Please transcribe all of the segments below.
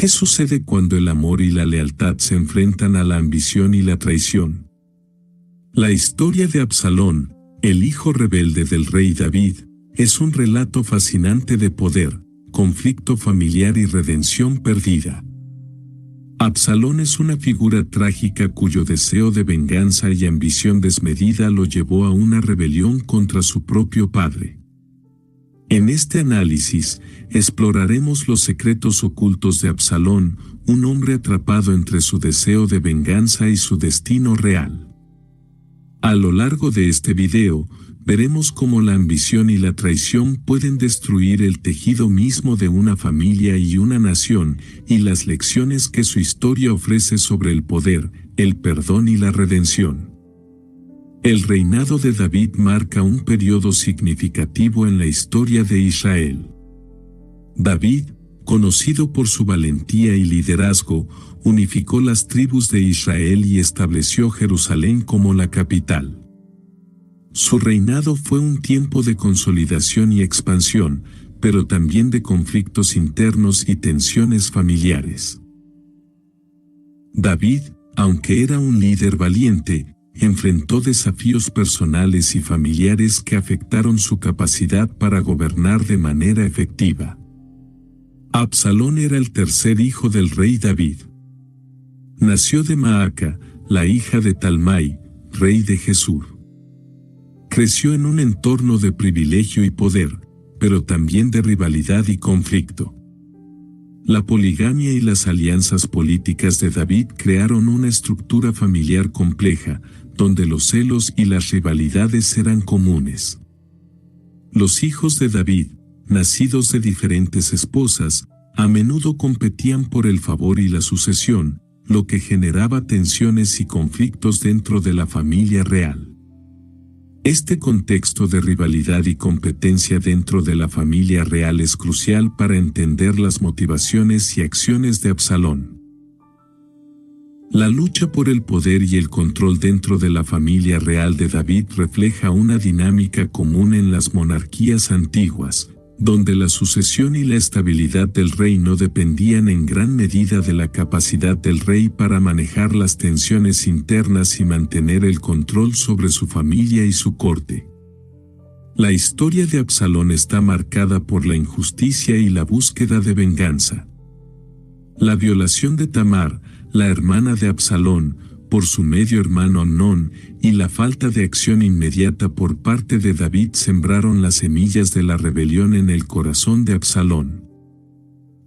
¿Qué sucede cuando el amor y la lealtad se enfrentan a la ambición y la traición? La historia de Absalón, el hijo rebelde del rey David, es un relato fascinante de poder, conflicto familiar y redención perdida. Absalón es una figura trágica cuyo deseo de venganza y ambición desmedida lo llevó a una rebelión contra su propio padre. En este análisis, exploraremos los secretos ocultos de Absalón, un hombre atrapado entre su deseo de venganza y su destino real. A lo largo de este video, veremos cómo la ambición y la traición pueden destruir el tejido mismo de una familia y una nación, y las lecciones que su historia ofrece sobre el poder, el perdón y la redención. El reinado de David marca un periodo significativo en la historia de Israel. David, conocido por su valentía y liderazgo, unificó las tribus de Israel y estableció Jerusalén como la capital. Su reinado fue un tiempo de consolidación y expansión, pero también de conflictos internos y tensiones familiares. David, aunque era un líder valiente, enfrentó desafíos personales y familiares que afectaron su capacidad para gobernar de manera efectiva. Absalón era el tercer hijo del rey David. Nació de Maaca, la hija de Talmai, rey de Gesur. Creció en un entorno de privilegio y poder, pero también de rivalidad y conflicto. La poligamia y las alianzas políticas de David crearon una estructura familiar compleja, donde los celos y las rivalidades eran comunes. Los hijos de David, nacidos de diferentes esposas, a menudo competían por el favor y la sucesión, lo que generaba tensiones y conflictos dentro de la familia real. Este contexto de rivalidad y competencia dentro de la familia real es crucial para entender las motivaciones y acciones de Absalón. La lucha por el poder y el control dentro de la familia real de David refleja una dinámica común en las monarquías antiguas, donde la sucesión y la estabilidad del reino dependían en gran medida de la capacidad del rey para manejar las tensiones internas y mantener el control sobre su familia y su corte. La historia de Absalón está marcada por la injusticia y la búsqueda de venganza. La violación de Tamar, la hermana de Absalón, por su medio hermano Amnón, y la falta de acción inmediata por parte de David sembraron las semillas de la rebelión en el corazón de Absalón.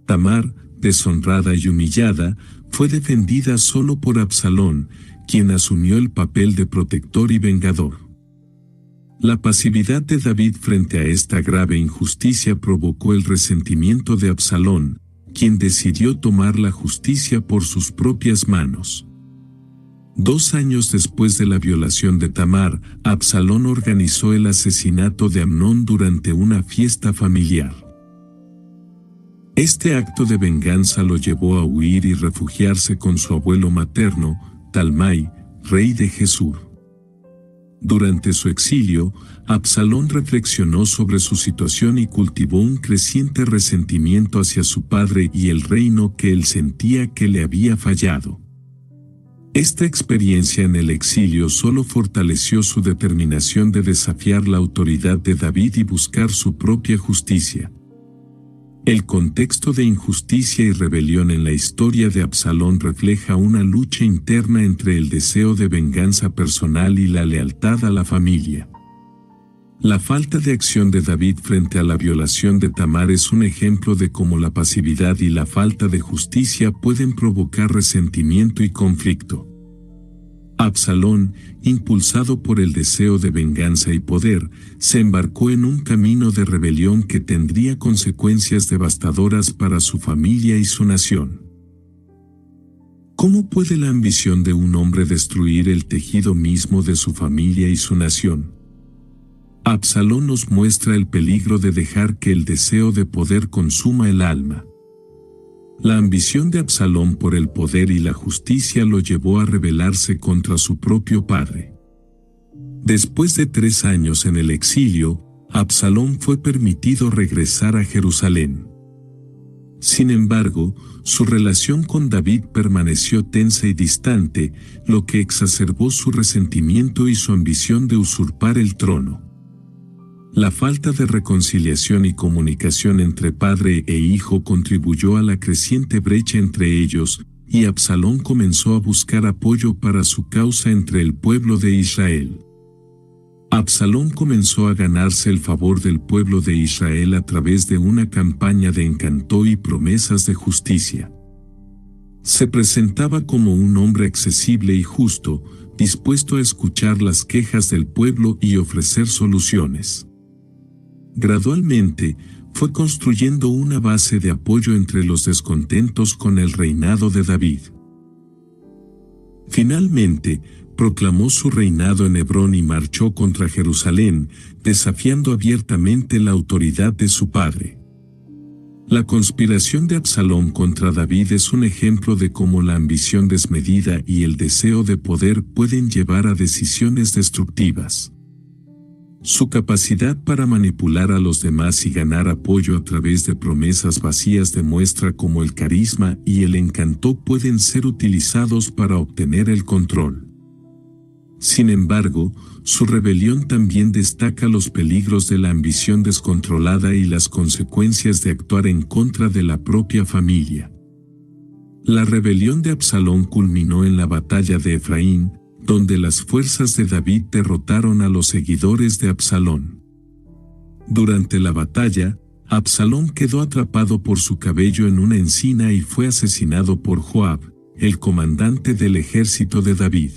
Tamar, deshonrada y humillada, fue defendida solo por Absalón, quien asumió el papel de protector y vengador. La pasividad de David frente a esta grave injusticia provocó el resentimiento de Absalón, quien decidió tomar la justicia por sus propias manos. 2 años después de la violación de Tamar, Absalón organizó el asesinato de Amnón durante una fiesta familiar. Este acto de venganza lo llevó a huir y refugiarse con su abuelo materno, Talmai, rey de Gesur. Durante su exilio, Absalón reflexionó sobre su situación y cultivó un creciente resentimiento hacia su padre y el reino que él sentía que le había fallado. Esta experiencia en el exilio solo fortaleció su determinación de desafiar la autoridad de David y buscar su propia justicia. El contexto de injusticia y rebelión en la historia de Absalón refleja una lucha interna entre el deseo de venganza personal y la lealtad a la familia. La falta de acción de David frente a la violación de Tamar es un ejemplo de cómo la pasividad y la falta de justicia pueden provocar resentimiento y conflicto. Absalón, impulsado por el deseo de venganza y poder, se embarcó en un camino de rebelión que tendría consecuencias devastadoras para su familia y su nación. ¿Cómo puede la ambición de un hombre destruir el tejido mismo de su familia y su nación? Absalón nos muestra el peligro de dejar que el deseo de poder consuma el alma. La ambición de Absalón por el poder y la justicia lo llevó a rebelarse contra su propio padre. Después de 3 años en el exilio, Absalón fue permitido regresar a Jerusalén. Sin embargo, su relación con David permaneció tensa y distante, lo que exacerbó su resentimiento y su ambición de usurpar el trono. La falta de reconciliación y comunicación entre padre e hijo contribuyó a la creciente brecha entre ellos, y Absalón comenzó a buscar apoyo para su causa entre el pueblo de Israel. Absalón comenzó a ganarse el favor del pueblo de Israel a través de una campaña de encanto y promesas de justicia. Se presentaba como un hombre accesible y justo, dispuesto a escuchar las quejas del pueblo y ofrecer soluciones. Gradualmente, fue construyendo una base de apoyo entre los descontentos con el reinado de David. Finalmente, proclamó su reinado en Hebrón y marchó contra Jerusalén, desafiando abiertamente la autoridad de su padre. La conspiración de Absalón contra David es un ejemplo de cómo la ambición desmedida y el deseo de poder pueden llevar a decisiones destructivas. Su capacidad para manipular a los demás y ganar apoyo a través de promesas vacías demuestra cómo el carisma y el encanto pueden ser utilizados para obtener el control. Sin embargo, su rebelión también destaca los peligros de la ambición descontrolada y las consecuencias de actuar en contra de la propia familia. La rebelión de Absalón culminó en la batalla de Efraín, donde las fuerzas de David derrotaron a los seguidores de Absalón. Durante la batalla, Absalón quedó atrapado por su cabello en una encina y fue asesinado por Joab, el comandante del ejército de David.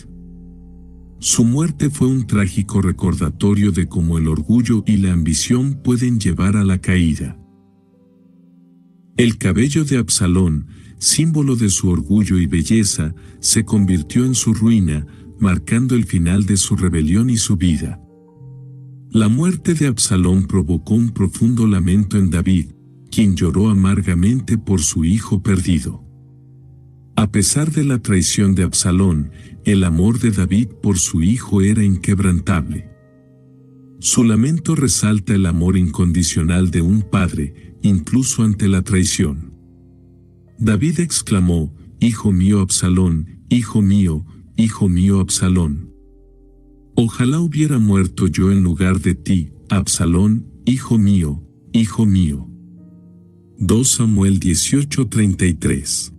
Su muerte fue un trágico recordatorio de cómo el orgullo y la ambición pueden llevar a la caída. El cabello de Absalón, símbolo de su orgullo y belleza, se convirtió en su ruina, marcando el final de su rebelión y su vida. La muerte de Absalón provocó un profundo lamento en David, quien lloró amargamente por su hijo perdido. A pesar de la traición de Absalón, el amor de David por su hijo era inquebrantable. Su lamento resalta el amor incondicional de un padre, incluso ante la traición. David exclamó: «Hijo mío Absalón, hijo mío Absalón. Ojalá hubiera muerto yo en lugar de ti, Absalón, hijo mío, hijo mío». 2 Samuel 18:33.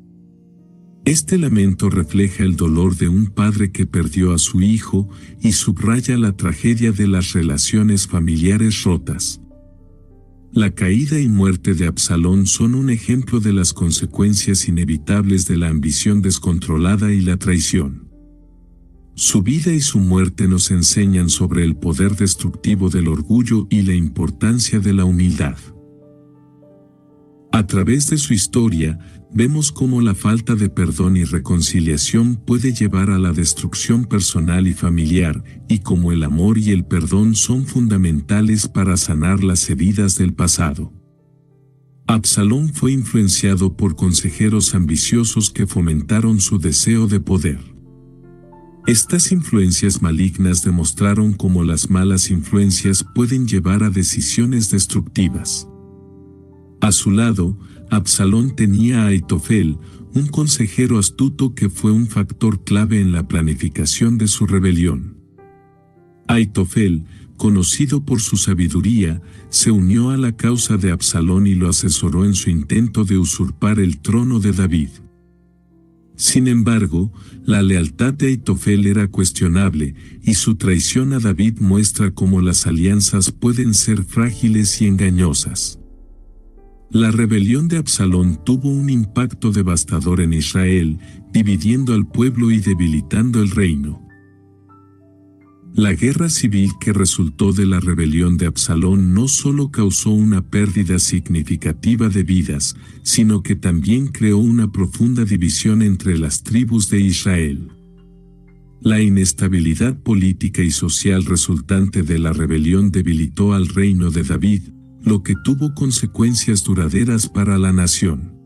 Este lamento refleja el dolor de un padre que perdió a su hijo y subraya la tragedia de las relaciones familiares rotas. La caída y muerte de Absalón son un ejemplo de las consecuencias inevitables de la ambición descontrolada y la traición. Su vida y su muerte nos enseñan sobre el poder destructivo del orgullo y la importancia de la humildad. A través de su historia, vemos cómo la falta de perdón y reconciliación puede llevar a la destrucción personal y familiar, y cómo el amor y el perdón son fundamentales para sanar las heridas del pasado. Absalón fue influenciado por consejeros ambiciosos que fomentaron su deseo de poder. Estas influencias malignas demostraron cómo las malas influencias pueden llevar a decisiones destructivas. A su lado, Absalón tenía a Aitofel, un consejero astuto que fue un factor clave en la planificación de su rebelión. Aitofel, conocido por su sabiduría, se unió a la causa de Absalón y lo asesoró en su intento de usurpar el trono de David. Sin embargo, la lealtad de Aitofel era cuestionable, y su traición a David muestra cómo las alianzas pueden ser frágiles y engañosas. La rebelión de Absalón tuvo un impacto devastador en Israel, dividiendo al pueblo y debilitando el reino. La guerra civil que resultó de la rebelión de Absalón no solo causó una pérdida significativa de vidas, sino que también creó una profunda división entre las tribus de Israel. La inestabilidad política y social resultante de la rebelión debilitó al reino de David, lo que tuvo consecuencias duraderas para la nación.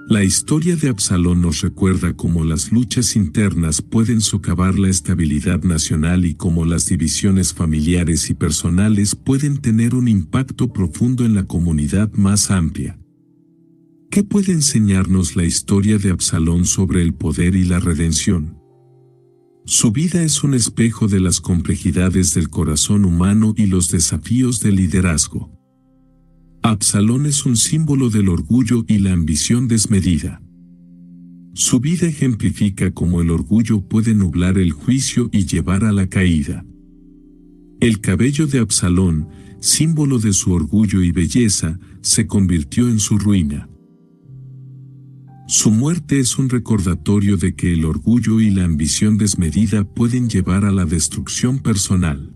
La historia de Absalón nos recuerda cómo las luchas internas pueden socavar la estabilidad nacional y cómo las divisiones familiares y personales pueden tener un impacto profundo en la comunidad más amplia. ¿Qué puede enseñarnos la historia de Absalón sobre el poder y la redención? Su vida es un espejo de las complejidades del corazón humano y los desafíos del liderazgo. Absalón es un símbolo del orgullo y la ambición desmedida. Su vida ejemplifica cómo el orgullo puede nublar el juicio y llevar a la caída. El cabello de Absalón, símbolo de su orgullo y belleza, se convirtió en su ruina. Su muerte es un recordatorio de que el orgullo y la ambición desmedida pueden llevar a la destrucción personal.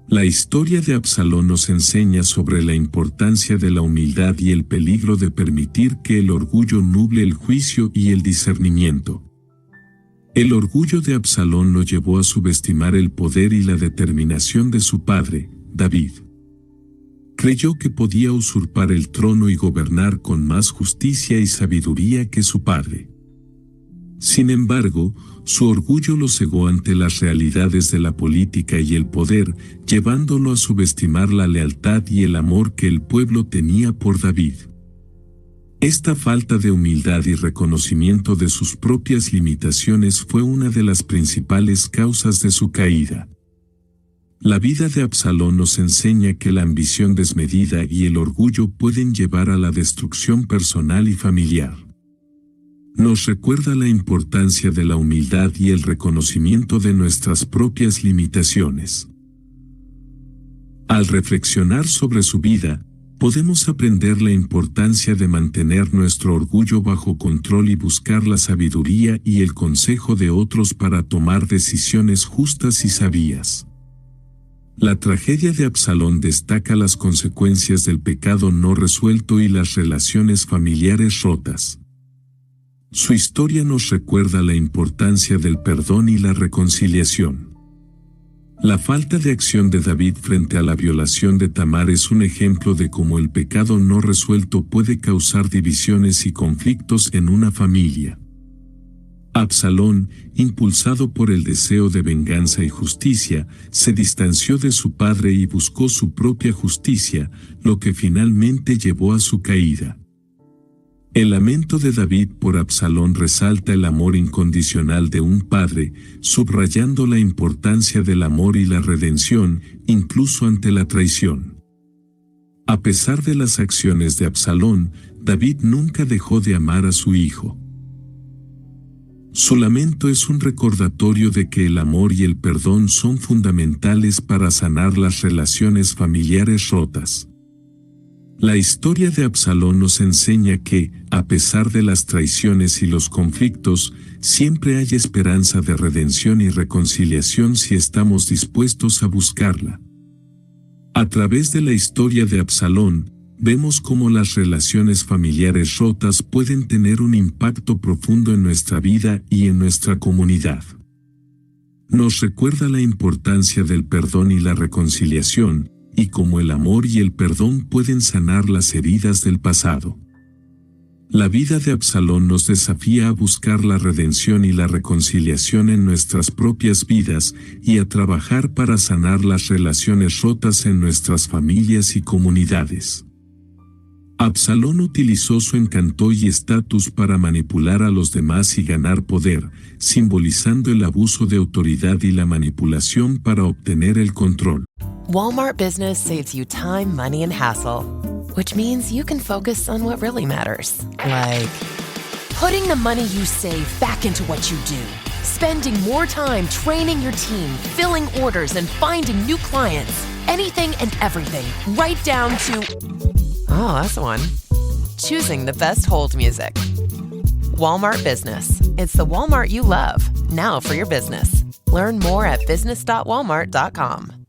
La historia de Absalón nos enseña sobre la importancia de la humildad y el peligro de permitir que el orgullo nuble el juicio y el discernimiento. El orgullo de Absalón lo llevó a subestimar el poder y la determinación de su padre, David. Creyó que podía usurpar el trono y gobernar con más justicia y sabiduría que su padre. Sin embargo, su orgullo lo cegó ante las realidades de la política y el poder, llevándolo a subestimar la lealtad y el amor que el pueblo tenía por David. Esta falta de humildad y reconocimiento de sus propias limitaciones fue una de las principales causas de su caída. La vida de Absalón nos enseña que la ambición desmedida y el orgullo pueden llevar a la destrucción personal y familiar. Nos recuerda la importancia de la humildad y el reconocimiento de nuestras propias limitaciones. Al reflexionar sobre su vida, podemos aprender la importancia de mantener nuestro orgullo bajo control y buscar la sabiduría y el consejo de otros para tomar decisiones justas y sabias. La tragedia de Absalón destaca las consecuencias del pecado no resuelto y las relaciones familiares rotas. Su historia nos recuerda la importancia del perdón y la reconciliación. La falta de acción de David frente a la violación de Tamar es un ejemplo de cómo el pecado no resuelto puede causar divisiones y conflictos en una familia. Absalón, impulsado por el deseo de venganza y justicia, se distanció de su padre y buscó su propia justicia, lo que finalmente llevó a su caída. El lamento de David por Absalón resalta el amor incondicional de un padre, subrayando la importancia del amor y la redención, incluso ante la traición. A pesar de las acciones de Absalón, David nunca dejó de amar a su hijo. Su lamento es un recordatorio de que el amor y el perdón son fundamentales para sanar las relaciones familiares rotas. La historia de Absalón nos enseña que, a pesar de las traiciones y los conflictos, siempre hay esperanza de redención y reconciliación si estamos dispuestos a buscarla. A través de la historia de Absalón, vemos cómo las relaciones familiares rotas pueden tener un impacto profundo en nuestra vida y en nuestra comunidad. Nos recuerda la importancia del perdón y la reconciliación, y cómo el amor y el perdón pueden sanar las heridas del pasado. La vida de Absalón nos desafía a buscar la redención y la reconciliación en nuestras propias vidas y a trabajar para sanar las relaciones rotas en nuestras familias y comunidades. Absalón utilizó su encanto y estatus para manipular a los demás y ganar poder, simbolizando el abuso de autoridad y la manipulación para obtener el control. Walmart Business saves you time, money, and hassle, which means you can focus on what really matters, like putting the money you save back into what you do, spending more time training your team, filling orders, and finding new clients, anything and everything, right down to, oh, that's one, choosing the best hold music. Walmart Business. It's the Walmart you love, now for your business. Learn more at business.walmart.com.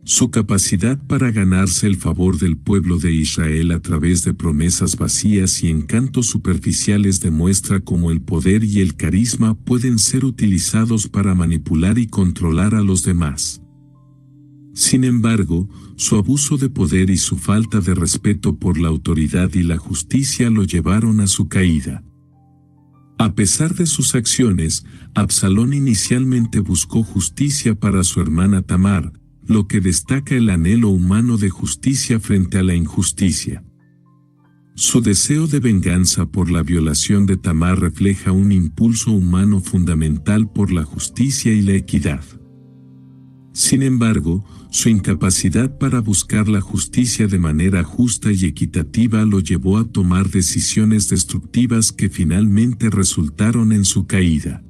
Su capacidad para ganarse el favor del pueblo de Israel a través de promesas vacías y encantos superficiales demuestra cómo el poder y el carisma pueden ser utilizados para manipular y controlar a los demás. Sin embargo, su abuso de poder y su falta de respeto por la autoridad y la justicia lo llevaron a su caída. A pesar de sus acciones, Absalón inicialmente buscó justicia para su hermana Tamar, lo que destaca el anhelo humano de justicia frente a la injusticia. Su deseo de venganza por la violación de Tamar refleja un impulso humano fundamental por la justicia y la equidad. Sin embargo, su incapacidad para buscar la justicia de manera justa y equitativa lo llevó a tomar decisiones destructivas que finalmente resultaron en su caída.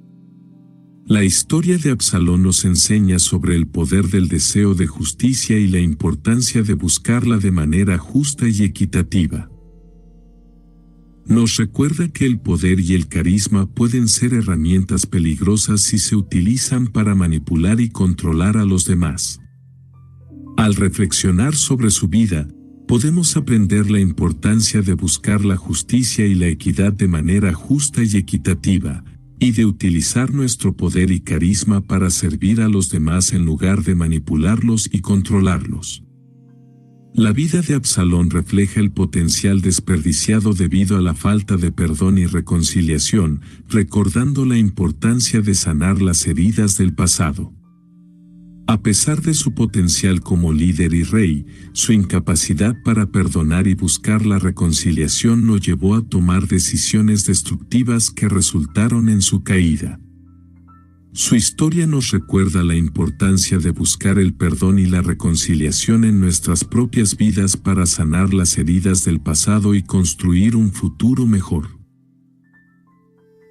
La historia de Absalón nos enseña sobre el poder del deseo de justicia y la importancia de buscarla de manera justa y equitativa. Nos recuerda que el poder y el carisma pueden ser herramientas peligrosas si se utilizan para manipular y controlar a los demás. Al reflexionar sobre su vida, podemos aprender la importancia de buscar la justicia y la equidad de manera justa y equitativa, y de utilizar nuestro poder y carisma para servir a los demás en lugar de manipularlos y controlarlos. La vida de Absalón refleja el potencial desperdiciado debido a la falta de perdón y reconciliación, recordando la importancia de sanar las heridas del pasado. A pesar de su potencial como líder y rey, su incapacidad para perdonar y buscar la reconciliación lo llevó a tomar decisiones destructivas que resultaron en su caída. Su historia nos recuerda la importancia de buscar el perdón y la reconciliación en nuestras propias vidas para sanar las heridas del pasado y construir un futuro mejor.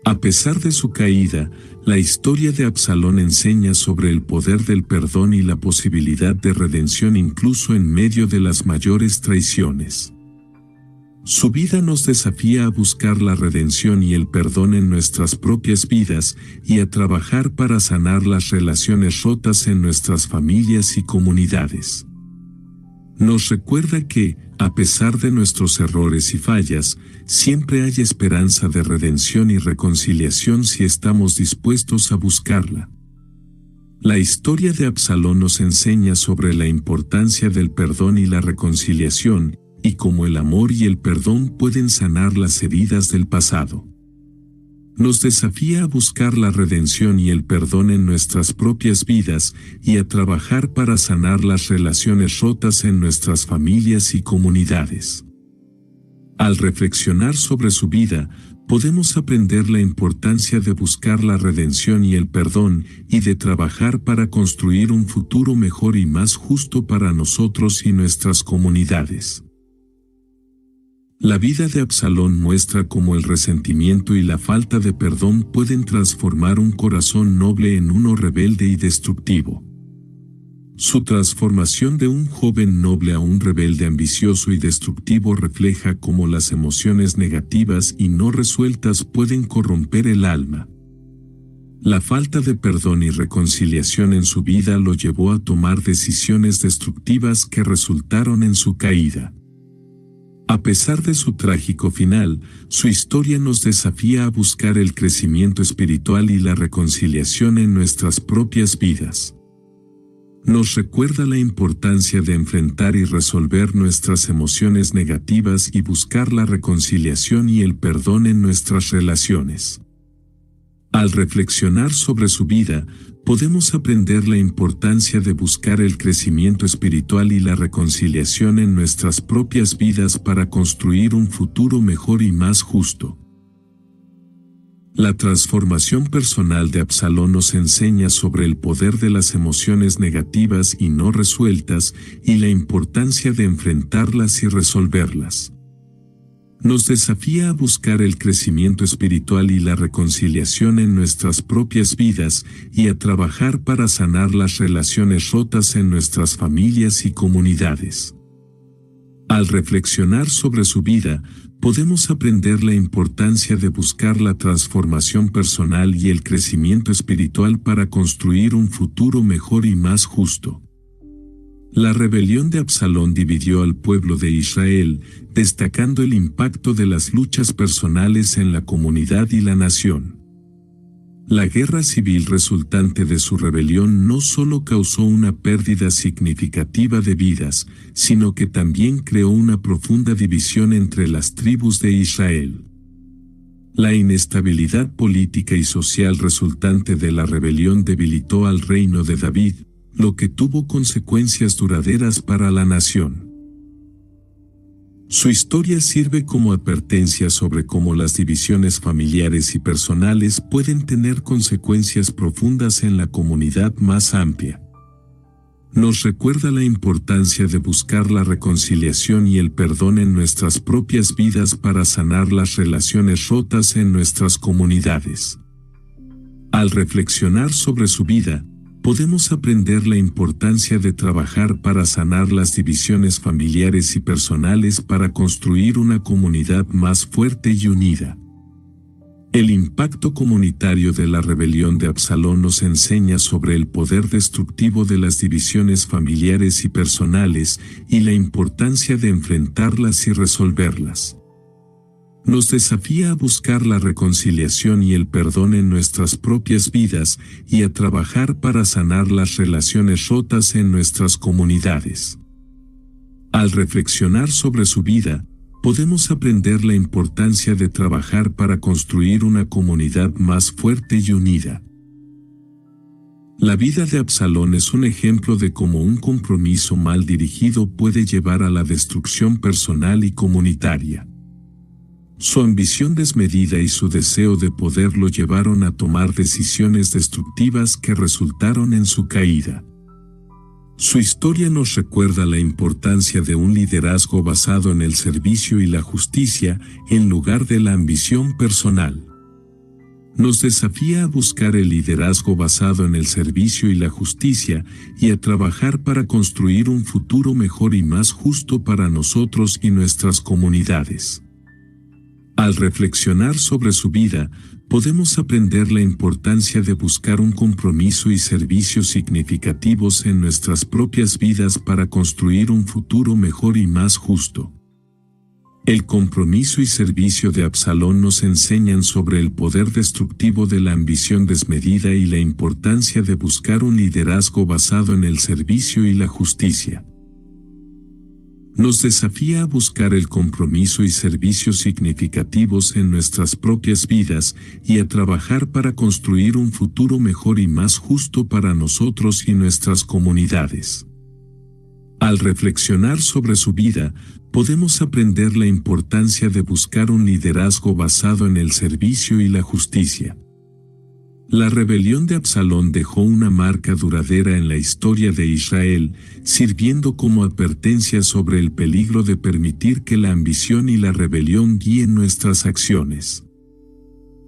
A pesar de su caída, la historia de Absalón enseña sobre el poder del perdón y la posibilidad de redención incluso en medio de las mayores traiciones. Su vida nos desafía a buscar la redención y el perdón en nuestras propias vidas y a trabajar para sanar las relaciones rotas en nuestras familias y comunidades. Nos recuerda que, a pesar de nuestros errores y fallas, siempre hay esperanza de redención y reconciliación si estamos dispuestos a buscarla. La historia de Absalón nos enseña sobre la importancia del perdón y la reconciliación, y cómo el amor y el perdón pueden sanar las heridas del pasado. Nos desafía a buscar la redención y el perdón en nuestras propias vidas y a trabajar para sanar las relaciones rotas en nuestras familias y comunidades. Al reflexionar sobre su vida, podemos aprender la importancia de buscar la redención y el perdón y de trabajar para construir un futuro mejor y más justo para nosotros y nuestras comunidades. La vida de Absalón muestra cómo el resentimiento y la falta de perdón pueden transformar un corazón noble en uno rebelde y destructivo. Su transformación de un joven noble a un rebelde ambicioso y destructivo refleja cómo las emociones negativas y no resueltas pueden corromper el alma. La falta de perdón y reconciliación en su vida lo llevó a tomar decisiones destructivas que resultaron en su caída. A pesar de su trágico final, su historia nos desafía a buscar el crecimiento espiritual y la reconciliación en nuestras propias vidas. Nos recuerda la importancia de enfrentar y resolver nuestras emociones negativas y buscar la reconciliación y el perdón en nuestras relaciones. Al reflexionar sobre su vida, podemos aprender la importancia de buscar el crecimiento espiritual y la reconciliación en nuestras propias vidas para construir un futuro mejor y más justo. La transformación personal de Absalón nos enseña sobre el poder de las emociones negativas y no resueltas y la importancia de enfrentarlas y resolverlas. Nos desafía a buscar el crecimiento espiritual y la reconciliación en nuestras propias vidas y a trabajar para sanar las relaciones rotas en nuestras familias y comunidades. Al reflexionar sobre su vida, podemos aprender la importancia de buscar la transformación personal y el crecimiento espiritual para construir un futuro mejor y más justo. La rebelión de Absalón dividió al pueblo de Israel, destacando el impacto de las luchas personales en la comunidad y la nación. La guerra civil resultante de su rebelión no solo causó una pérdida significativa de vidas, sino que también creó una profunda división entre las tribus de Israel. La inestabilidad política y social resultante de la rebelión debilitó al reino de David, lo que tuvo consecuencias duraderas para la nación. Su historia sirve como advertencia sobre cómo las divisiones familiares y personales pueden tener consecuencias profundas en la comunidad más amplia. Nos recuerda la importancia de buscar la reconciliación y el perdón en nuestras propias vidas para sanar las relaciones rotas en nuestras comunidades. Al reflexionar sobre su vida, podemos aprender la importancia de trabajar para sanar las divisiones familiares y personales para construir una comunidad más fuerte y unida. El impacto comunitario de la rebelión de Absalón nos enseña sobre el poder destructivo de las divisiones familiares y personales y la importancia de enfrentarlas y resolverlas. Nos desafía a buscar la reconciliación y el perdón en nuestras propias vidas y a trabajar para sanar las relaciones rotas en nuestras comunidades. Al reflexionar sobre su vida, podemos aprender la importancia de trabajar para construir una comunidad más fuerte y unida. La vida de Absalón es un ejemplo de cómo un compromiso mal dirigido puede llevar a la destrucción personal y comunitaria. Su ambición desmedida y su deseo de poder lo llevaron a tomar decisiones destructivas que resultaron en su caída. Su historia nos recuerda la importancia de un liderazgo basado en el servicio y la justicia en lugar de la ambición personal. Nos desafía a buscar el liderazgo basado en el servicio y la justicia y a trabajar para construir un futuro mejor y más justo para nosotros y nuestras comunidades. Al reflexionar sobre su vida, podemos aprender la importancia de buscar un compromiso y servicios significativos en nuestras propias vidas para construir un futuro mejor y más justo. El compromiso y servicio de Absalón nos enseñan sobre el poder destructivo de la ambición desmedida y la importancia de buscar un liderazgo basado en el servicio y la justicia. Nos desafía a buscar el compromiso y servicios significativos en nuestras propias vidas y a trabajar para construir un futuro mejor y más justo para nosotros y nuestras comunidades. Al reflexionar sobre su vida, podemos aprender la importancia de buscar un liderazgo basado en el servicio y la justicia. La rebelión de Absalón dejó una marca duradera en la historia de Israel, sirviendo como advertencia sobre el peligro de permitir que la ambición y la rebelión guíen nuestras acciones.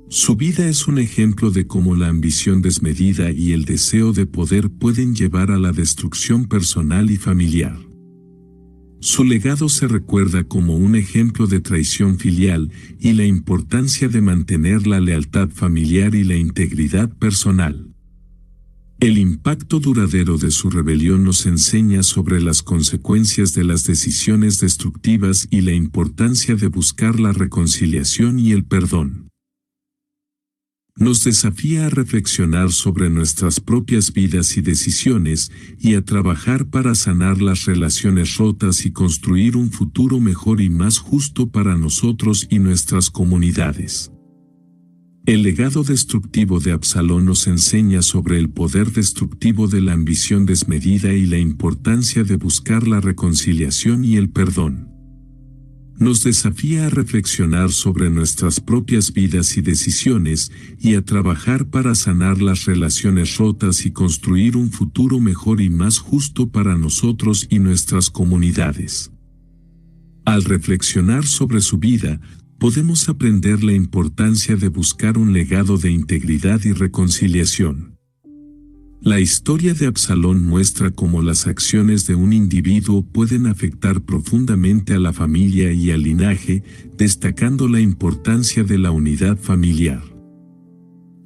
Su vida es un ejemplo de cómo la ambición desmedida y el deseo de poder pueden llevar a la destrucción personal y familiar. Su legado se recuerda como un ejemplo de traición filial y la importancia de mantener la lealtad familiar y la integridad personal. El impacto duradero de su rebelión nos enseña sobre las consecuencias de las decisiones destructivas y la importancia de buscar la reconciliación y el perdón. Nos desafía a reflexionar sobre nuestras propias vidas y decisiones y a trabajar para sanar las relaciones rotas y construir un futuro mejor y más justo para nosotros y nuestras comunidades. El legado destructivo de Absalón nos enseña sobre el poder destructivo de la ambición desmedida y la importancia de buscar la reconciliación y el perdón. Nos desafía a reflexionar sobre nuestras propias vidas y decisiones y a trabajar para sanar las relaciones rotas y construir un futuro mejor y más justo para nosotros y nuestras comunidades. Al reflexionar sobre su vida, podemos aprender la importancia de buscar un legado de integridad y reconciliación. La historia de Absalón muestra cómo las acciones de un individuo pueden afectar profundamente a la familia y al linaje, destacando la importancia de la unidad familiar.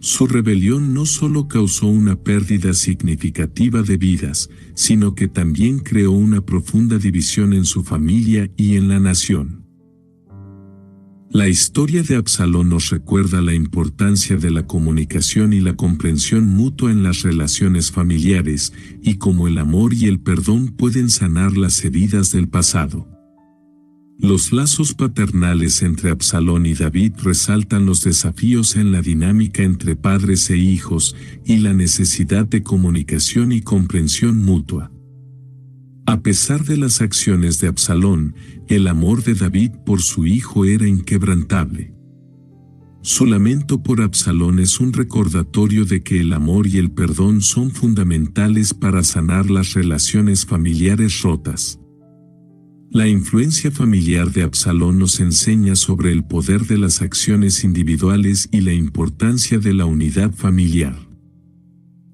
Su rebelión no solo causó una pérdida significativa de vidas, sino que también creó una profunda división en su familia y en la nación. La historia de Absalón nos recuerda la importancia de la comunicación y la comprensión mutua en las relaciones familiares, y cómo el amor y el perdón pueden sanar las heridas del pasado. Los lazos paternales entre Absalón y David resaltan los desafíos en la dinámica entre padres e hijos y la necesidad de comunicación y comprensión mutua. A pesar de las acciones de Absalón, el amor de David por su hijo era inquebrantable. Su lamento por Absalón es un recordatorio de que el amor y el perdón son fundamentales para sanar las relaciones familiares rotas. La influencia familiar de Absalón nos enseña sobre el poder de las acciones individuales y la importancia de la unidad familiar.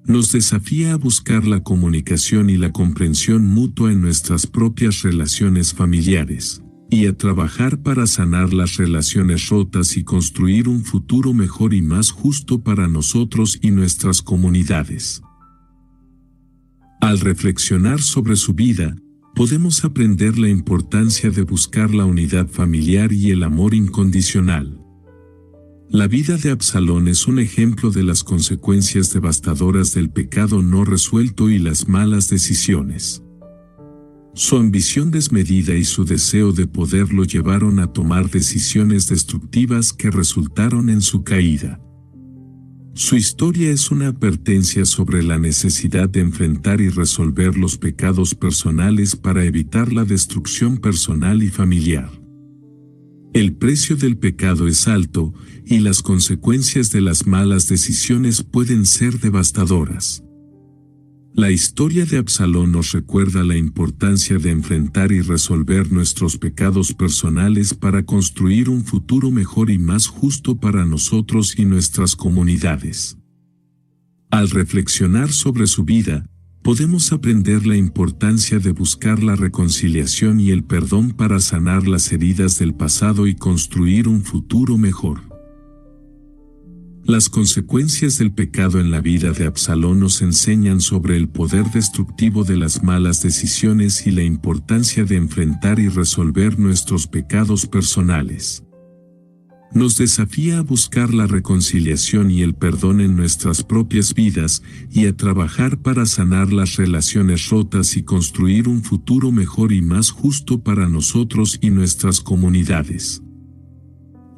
Nos desafía a buscar la comunicación y la comprensión mutua en nuestras propias relaciones familiares, y a trabajar para sanar las relaciones rotas y construir un futuro mejor y más justo para nosotros y nuestras comunidades. Al reflexionar sobre su vida, podemos aprender la importancia de buscar la unidad familiar y el amor incondicional. La vida de Absalón es un ejemplo de las consecuencias devastadoras del pecado no resuelto y las malas decisiones. Su ambición desmedida y su deseo de poder lo llevaron a tomar decisiones destructivas que resultaron en su caída. Su historia es una advertencia sobre la necesidad de enfrentar y resolver los pecados personales para evitar la destrucción personal y familiar. El precio del pecado es alto y las consecuencias de las malas decisiones pueden ser devastadoras. La historia de Absalón nos recuerda la importancia de enfrentar y resolver nuestros pecados personales para construir un futuro mejor y más justo para nosotros y nuestras comunidades. Al reflexionar sobre su vida, podemos aprender la importancia de buscar la reconciliación y el perdón para sanar las heridas del pasado y construir un futuro mejor. Las consecuencias del pecado en la vida de Absalón nos enseñan sobre el poder destructivo de las malas decisiones y la importancia de enfrentar y resolver nuestros pecados personales. Nos desafía a buscar la reconciliación y el perdón en nuestras propias vidas y a trabajar para sanar las relaciones rotas y construir un futuro mejor y más justo para nosotros y nuestras comunidades.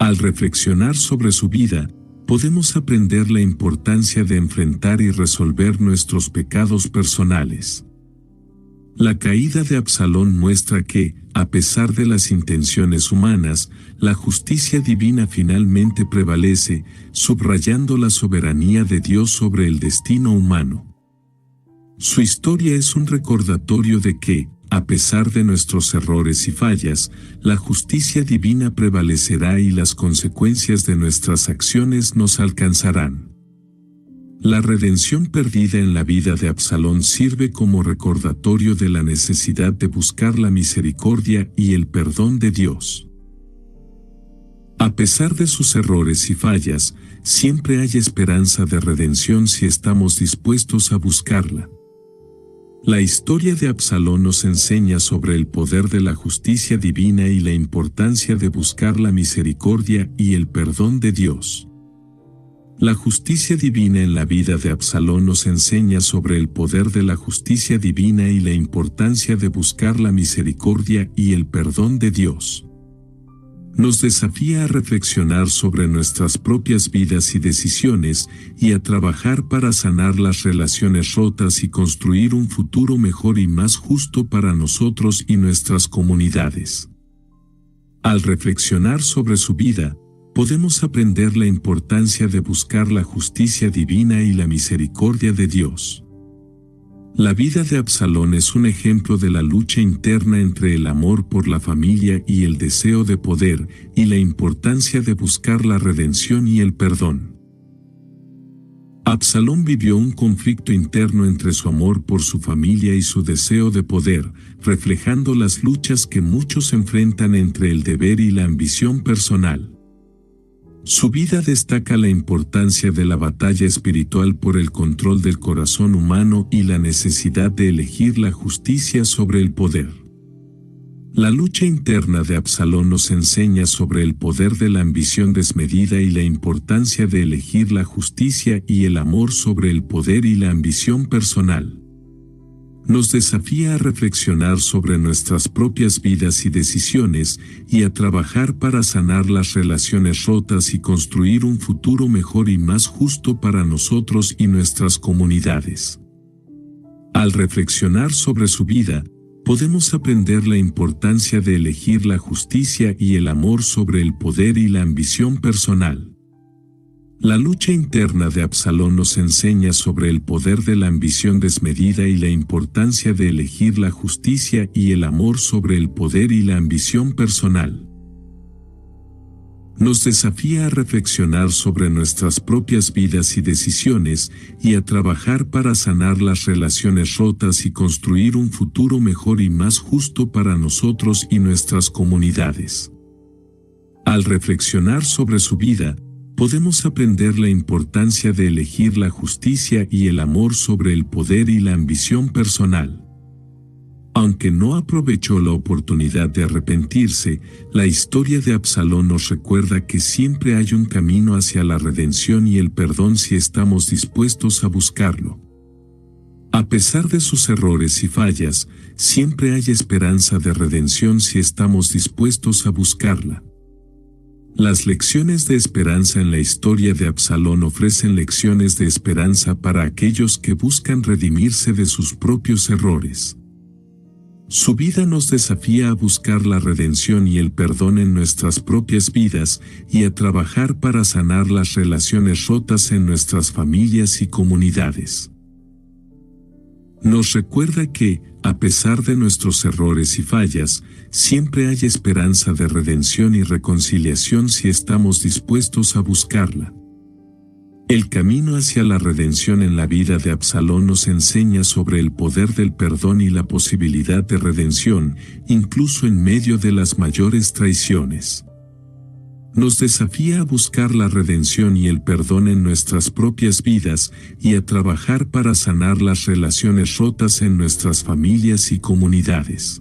Al reflexionar sobre su vida, podemos aprender la importancia de enfrentar y resolver nuestros pecados personales. La caída de Absalón muestra que, a pesar de las intenciones humanas, la justicia divina finalmente prevalece, subrayando la soberanía de Dios sobre el destino humano. Su historia es un recordatorio de que, a pesar de nuestros errores y fallas, la justicia divina prevalecerá y las consecuencias de nuestras acciones nos alcanzarán. La redención perdida en la vida de Absalón sirve como recordatorio de la necesidad de buscar la misericordia y el perdón de Dios. A pesar de sus errores y fallas, siempre hay esperanza de redención si estamos dispuestos a buscarla. La historia de Absalón nos enseña sobre el poder de la justicia divina y la importancia de buscar la misericordia y el perdón de Dios. La justicia divina en la vida de Absalón nos enseña sobre el poder de la justicia divina y la importancia de buscar la misericordia y el perdón de Dios. Nos desafía a reflexionar sobre nuestras propias vidas y decisiones y a trabajar para sanar las relaciones rotas y construir un futuro mejor y más justo para nosotros y nuestras comunidades. Al reflexionar sobre su vida, podemos aprender la importancia de buscar la justicia divina y la misericordia de Dios. La vida de Absalón es un ejemplo de la lucha interna entre el amor por la familia y el deseo de poder, y la importancia de buscar la redención y el perdón. Absalón vivió un conflicto interno entre su amor por su familia y su deseo de poder, reflejando las luchas que muchos enfrentan entre el deber y la ambición personal. Su vida destaca la importancia de la batalla espiritual por el control del corazón humano y la necesidad de elegir la justicia sobre el poder. La lucha interna de Absalón nos enseña sobre el poder de la ambición desmedida y la importancia de elegir la justicia y el amor sobre el poder y la ambición personal. Nos desafía a reflexionar sobre nuestras propias vidas y decisiones y a trabajar para sanar las relaciones rotas y construir un futuro mejor y más justo para nosotros y nuestras comunidades. Al reflexionar sobre su vida, podemos aprender la importancia de elegir la justicia y el amor sobre el poder y la ambición personal. La lucha interna de Absalón nos enseña sobre el poder de la ambición desmedida y la importancia de elegir la justicia y el amor sobre el poder y la ambición personal. Nos desafía a reflexionar sobre nuestras propias vidas y decisiones y a trabajar para sanar las relaciones rotas y construir un futuro mejor y más justo para nosotros y nuestras comunidades. Al reflexionar sobre su vida, podemos aprender la importancia de elegir la justicia y el amor sobre el poder y la ambición personal. Aunque no aprovechó la oportunidad de arrepentirse, la historia de Absalón nos recuerda que siempre hay un camino hacia la redención y el perdón si estamos dispuestos a buscarlo. A pesar de sus errores y fallas, siempre hay esperanza de redención si estamos dispuestos a buscarla. Las lecciones de esperanza en la historia de Absalón ofrecen lecciones de esperanza para aquellos que buscan redimirse de sus propios errores. Su vida nos desafía a buscar la redención y el perdón en nuestras propias vidas y a trabajar para sanar las relaciones rotas en nuestras familias y comunidades. Nos recuerda que, a pesar de nuestros errores y fallas, siempre hay esperanza de redención y reconciliación si estamos dispuestos a buscarla. El camino hacia la redención en la vida de Absalón nos enseña sobre el poder del perdón y la posibilidad de redención, incluso en medio de las mayores traiciones. Nos desafía a buscar la redención y el perdón en nuestras propias vidas y a trabajar para sanar las relaciones rotas en nuestras familias y comunidades.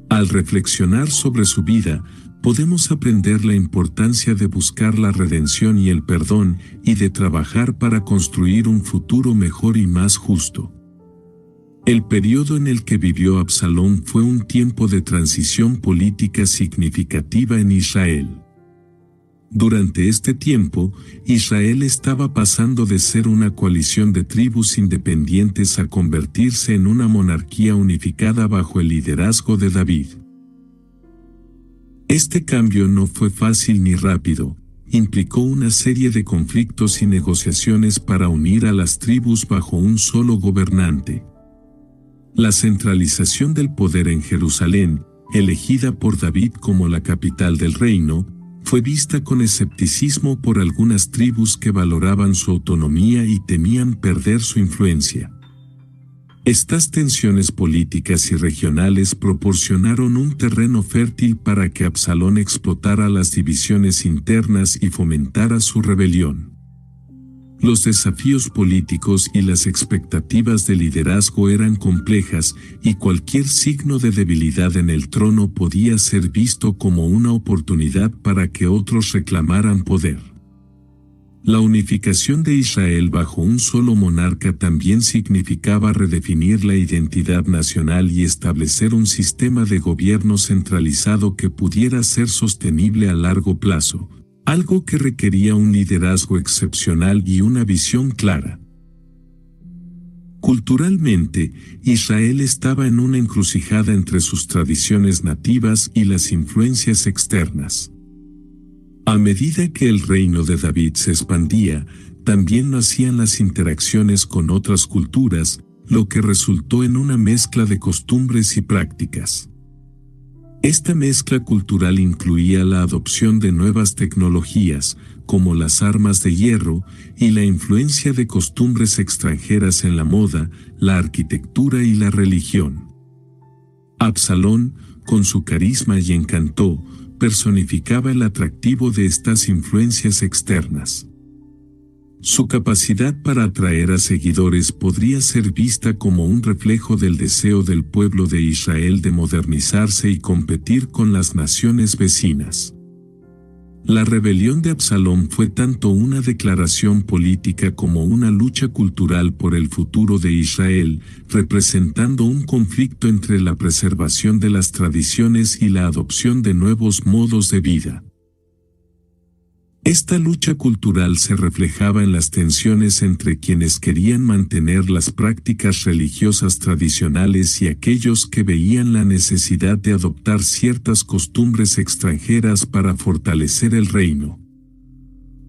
Al reflexionar sobre su vida, podemos aprender la importancia de buscar la redención y el perdón y de trabajar para construir un futuro mejor y más justo. El periodo en el que vivió Absalón fue un tiempo de transición política significativa en Israel. Durante este tiempo, Israel estaba pasando de ser una coalición de tribus independientes a convertirse en una monarquía unificada bajo el liderazgo de David. Este cambio no fue fácil ni rápido, implicó una serie de conflictos y negociaciones para unir a las tribus bajo un solo gobernante. La centralización del poder en Jerusalén, elegida por David como la capital del reino, fue vista con escepticismo por algunas tribus que valoraban su autonomía y temían perder su influencia. Estas tensiones políticas y regionales proporcionaron un terreno fértil para que Absalón explotara las divisiones internas y fomentara su rebelión. Los desafíos políticos y las expectativas de liderazgo eran complejas y cualquier signo de debilidad en el trono podía ser visto como una oportunidad para que otros reclamaran poder. La unificación de Israel bajo un solo monarca también significaba redefinir la identidad nacional y establecer un sistema de gobierno centralizado que pudiera ser sostenible a largo plazo, algo que requería un liderazgo excepcional y una visión clara. Culturalmente, Israel estaba en una encrucijada entre sus tradiciones nativas y las influencias externas. A medida que el reino de David se expandía, también nacían las interacciones con otras culturas, lo que resultó en una mezcla de costumbres y prácticas. Esta mezcla cultural incluía la adopción de nuevas tecnologías, como las armas de hierro, y la influencia de costumbres extranjeras en la moda, la arquitectura y la religión. Absalón, con su carisma y encanto, personificaba el atractivo de estas influencias externas. Su capacidad para atraer a seguidores podría ser vista como un reflejo del deseo del pueblo de Israel de modernizarse y competir con las naciones vecinas. La rebelión de Absalón fue tanto una declaración política como una lucha cultural por el futuro de Israel, representando un conflicto entre la preservación de las tradiciones y la adopción de nuevos modos de vida. Esta lucha cultural se reflejaba en las tensiones entre quienes querían mantener las prácticas religiosas tradicionales y aquellos que veían la necesidad de adoptar ciertas costumbres extranjeras para fortalecer el reino.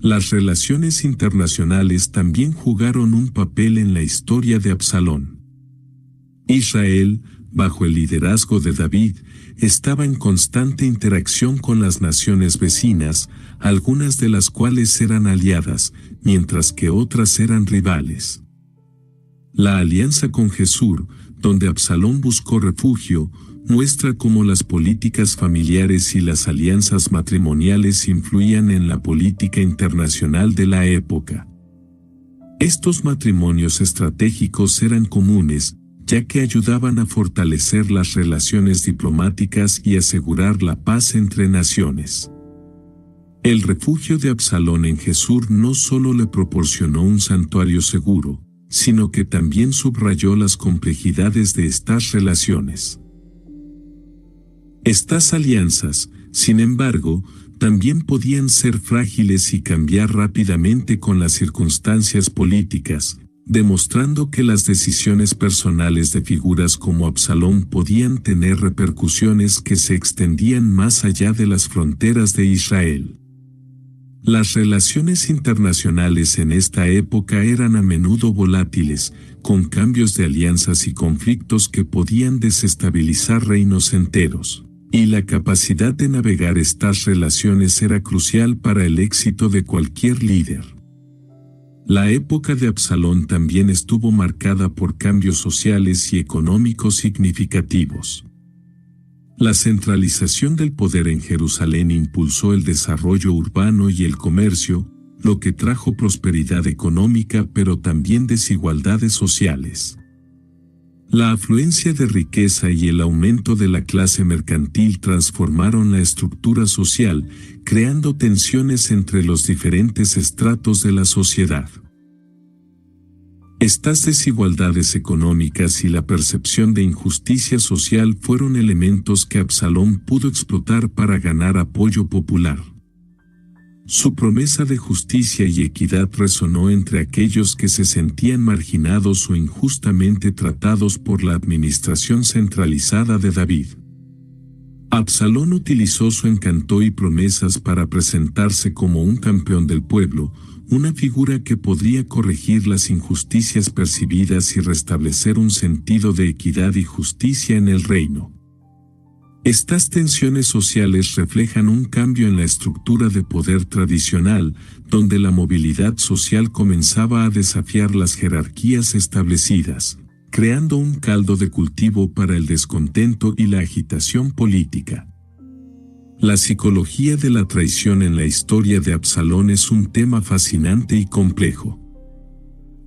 Las relaciones internacionales también jugaron un papel en la historia de Absalón. Israel, bajo el liderazgo de David, estaba en constante interacción con las naciones vecinas, algunas de las cuales eran aliadas, mientras que otras eran rivales. La alianza con Gesur, donde Absalón buscó refugio, muestra cómo las políticas familiares y las alianzas matrimoniales influían en la política internacional de la época. Estos matrimonios estratégicos eran comunes, ya que ayudaban a fortalecer las relaciones diplomáticas y asegurar la paz entre naciones. El refugio de Absalón en Gesur no solo le proporcionó un santuario seguro, sino que también subrayó las complejidades de estas relaciones. Estas alianzas, sin embargo, también podían ser frágiles y cambiar rápidamente con las circunstancias políticas, demostrando que las decisiones personales de figuras como Absalón podían tener repercusiones que se extendían más allá de las fronteras de Israel. Las relaciones internacionales en esta época eran a menudo volátiles, con cambios de alianzas y conflictos que podían desestabilizar reinos enteros, y la capacidad de navegar estas relaciones era crucial para el éxito de cualquier líder. La época de Absalón también estuvo marcada por cambios sociales y económicos significativos. La centralización del poder en Jerusalén impulsó el desarrollo urbano y el comercio, lo que trajo prosperidad económica pero también desigualdades sociales. La afluencia de riqueza y el aumento de la clase mercantil transformaron la estructura social, creando tensiones entre los diferentes estratos de la sociedad. Estas desigualdades económicas y la percepción de injusticia social fueron elementos que Absalón pudo explotar para ganar apoyo popular. Su promesa de justicia y equidad resonó entre aquellos que se sentían marginados o injustamente tratados por la administración centralizada de David. Absalón utilizó su encanto y promesas para presentarse como un campeón del pueblo, una figura que podría corregir las injusticias percibidas y restablecer un sentido de equidad y justicia en el reino. Estas tensiones sociales reflejan un cambio en la estructura de poder tradicional, donde la movilidad social comenzaba a desafiar las jerarquías establecidas, creando un caldo de cultivo para el descontento y la agitación política. La psicología de la traición en la historia de Absalón es un tema fascinante y complejo.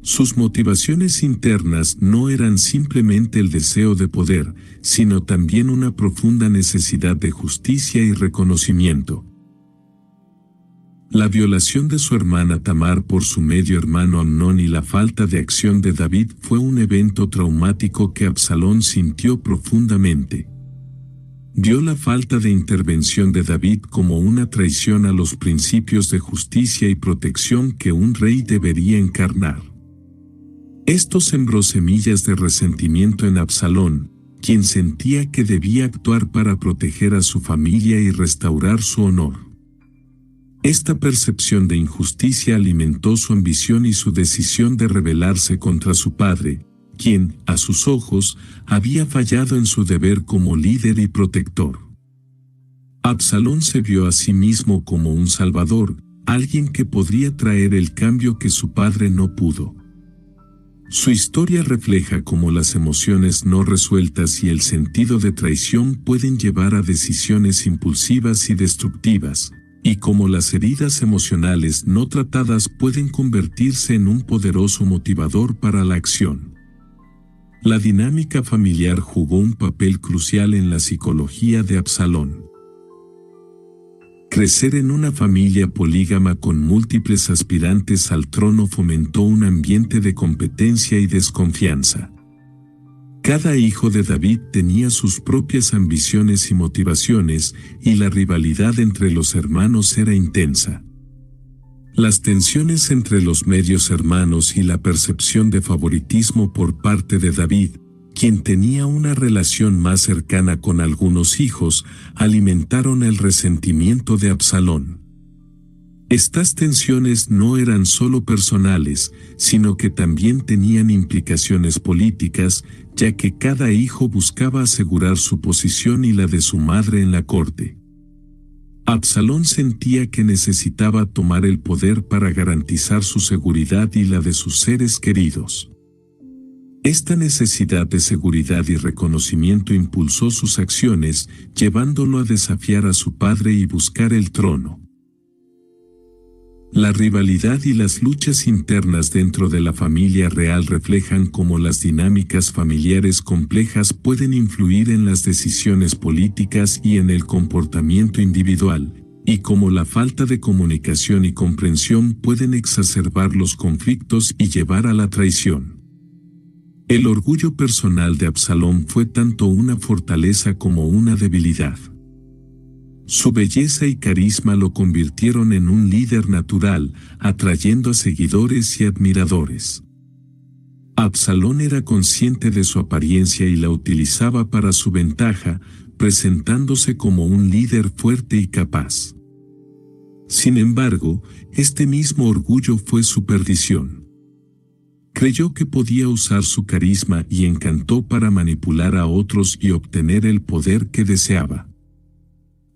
Sus motivaciones internas no eran simplemente el deseo de poder, sino también una profunda necesidad de justicia y reconocimiento. La violación de su hermana Tamar por su medio hermano Amnón y la falta de acción de David fue un evento traumático que Absalón sintió profundamente. Vio la falta de intervención de David como una traición a los principios de justicia y protección que un rey debería encarnar. Esto sembró semillas de resentimiento en Absalón, quien sentía que debía actuar para proteger a su familia y restaurar su honor. Esta percepción de injusticia alimentó su ambición y su decisión de rebelarse contra su padre, quien, a sus ojos, había fallado en su deber como líder y protector. Absalón se vio a sí mismo como un salvador, alguien que podría traer el cambio que su padre no pudo. Su historia refleja cómo las emociones no resueltas y el sentido de traición pueden llevar a decisiones impulsivas y destructivas, y cómo las heridas emocionales no tratadas pueden convertirse en un poderoso motivador para la acción. La dinámica familiar jugó un papel crucial en la psicología de Absalón. Crecer en una familia polígama con múltiples aspirantes al trono fomentó un ambiente de competencia y desconfianza. Cada hijo de David tenía sus propias ambiciones y motivaciones, y la rivalidad entre los hermanos era intensa. Las tensiones entre los medios hermanos y la percepción de favoritismo por parte de David, quien tenía una relación más cercana con algunos hijos, alimentaron el resentimiento de Absalón. Estas tensiones no eran solo personales, sino que también tenían implicaciones políticas, ya que cada hijo buscaba asegurar su posición y la de su madre en la corte. Absalón sentía que necesitaba tomar el poder para garantizar su seguridad y la de sus seres queridos. Esta necesidad de seguridad y reconocimiento impulsó sus acciones, llevándolo a desafiar a su padre y buscar el trono. La rivalidad y las luchas internas dentro de la familia real reflejan cómo las dinámicas familiares complejas pueden influir en las decisiones políticas y en el comportamiento individual, y cómo la falta de comunicación y comprensión pueden exacerbar los conflictos y llevar a la traición. El orgullo personal de Absalón fue tanto una fortaleza como una debilidad. Su belleza y carisma lo convirtieron en un líder natural, atrayendo a seguidores y admiradores. Absalón era consciente de su apariencia y la utilizaba para su ventaja, presentándose como un líder fuerte y capaz. Sin embargo, este mismo orgullo fue su perdición. Creyó que podía usar su carisma y encantó para manipular a otros y obtener el poder que deseaba.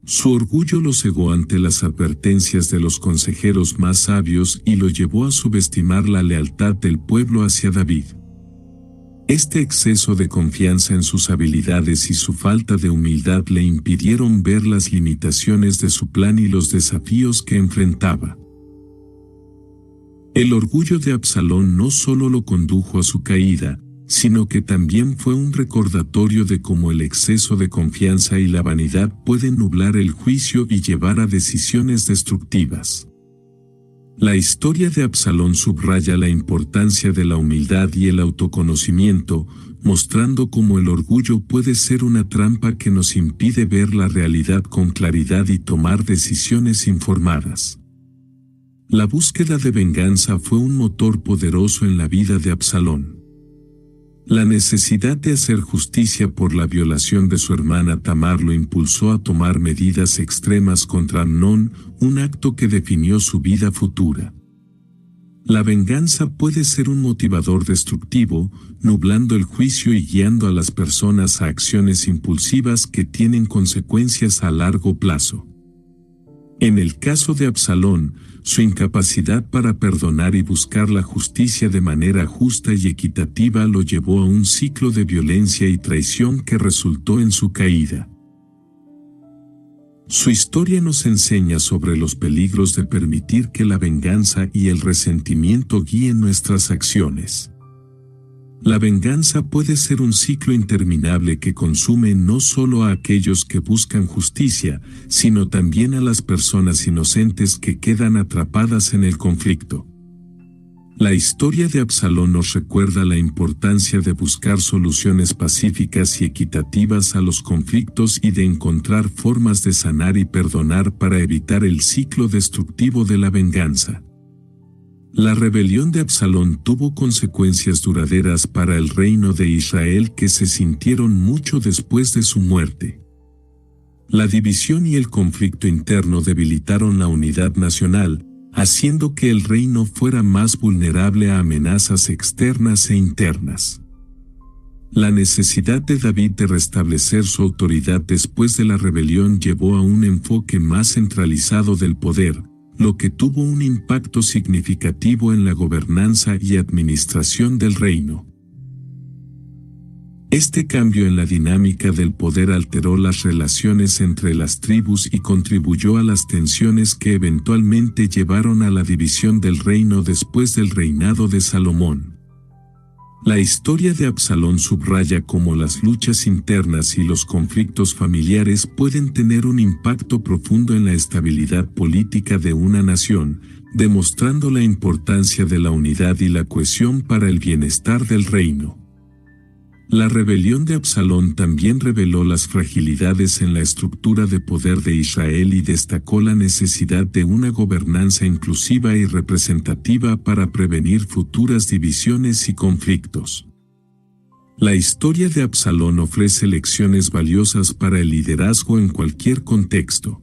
Su orgullo lo cegó ante las advertencias de los consejeros más sabios y lo llevó a subestimar la lealtad del pueblo hacia David. Este exceso de confianza en sus habilidades y su falta de humildad le impidieron ver las limitaciones de su plan y los desafíos que enfrentaba. El orgullo de Absalón no solo lo condujo a su caída, sino que también fue un recordatorio de cómo el exceso de confianza y la vanidad pueden nublar el juicio y llevar a decisiones destructivas. La historia de Absalón subraya la importancia de la humildad y el autoconocimiento, mostrando cómo el orgullo puede ser una trampa que nos impide ver la realidad con claridad y tomar decisiones informadas. La búsqueda de venganza fue un motor poderoso en la vida de Absalón. La necesidad de hacer justicia por la violación de su hermana Tamar lo impulsó a tomar medidas extremas contra Amnón, un acto que definió su vida futura. La venganza puede ser un motivador destructivo, nublando el juicio y guiando a las personas a acciones impulsivas que tienen consecuencias a largo plazo. En el caso de Absalón, su incapacidad para perdonar y buscar la justicia de manera justa y equitativa lo llevó a un ciclo de violencia y traición que resultó en su caída. Su historia nos enseña sobre los peligros de permitir que la venganza y el resentimiento guíen nuestras acciones. La venganza puede ser un ciclo interminable que consume no solo a aquellos que buscan justicia, sino también a las personas inocentes que quedan atrapadas en el conflicto. La historia de Absalón nos recuerda la importancia de buscar soluciones pacíficas y equitativas a los conflictos y de encontrar formas de sanar y perdonar para evitar el ciclo destructivo de la venganza. La rebelión de Absalón tuvo consecuencias duraderas para el reino de Israel que se sintieron mucho después de su muerte. La división y el conflicto interno debilitaron la unidad nacional, haciendo que el reino fuera más vulnerable a amenazas externas e internas. La necesidad de David de restablecer su autoridad después de la rebelión llevó a un enfoque más centralizado del poder, lo que tuvo un impacto significativo en la gobernanza y administración del reino. Este cambio en la dinámica del poder alteró las relaciones entre las tribus y contribuyó a las tensiones que eventualmente llevaron a la división del reino después del reinado de Salomón. La historia de Absalón subraya cómo las luchas internas y los conflictos familiares pueden tener un impacto profundo en la estabilidad política de una nación, demostrando la importancia de la unidad y la cohesión para el bienestar del reino. La rebelión de Absalón también reveló las fragilidades en la estructura de poder de Israel y destacó la necesidad de una gobernanza inclusiva y representativa para prevenir futuras divisiones y conflictos. La historia de Absalón ofrece lecciones valiosas para el liderazgo en cualquier contexto.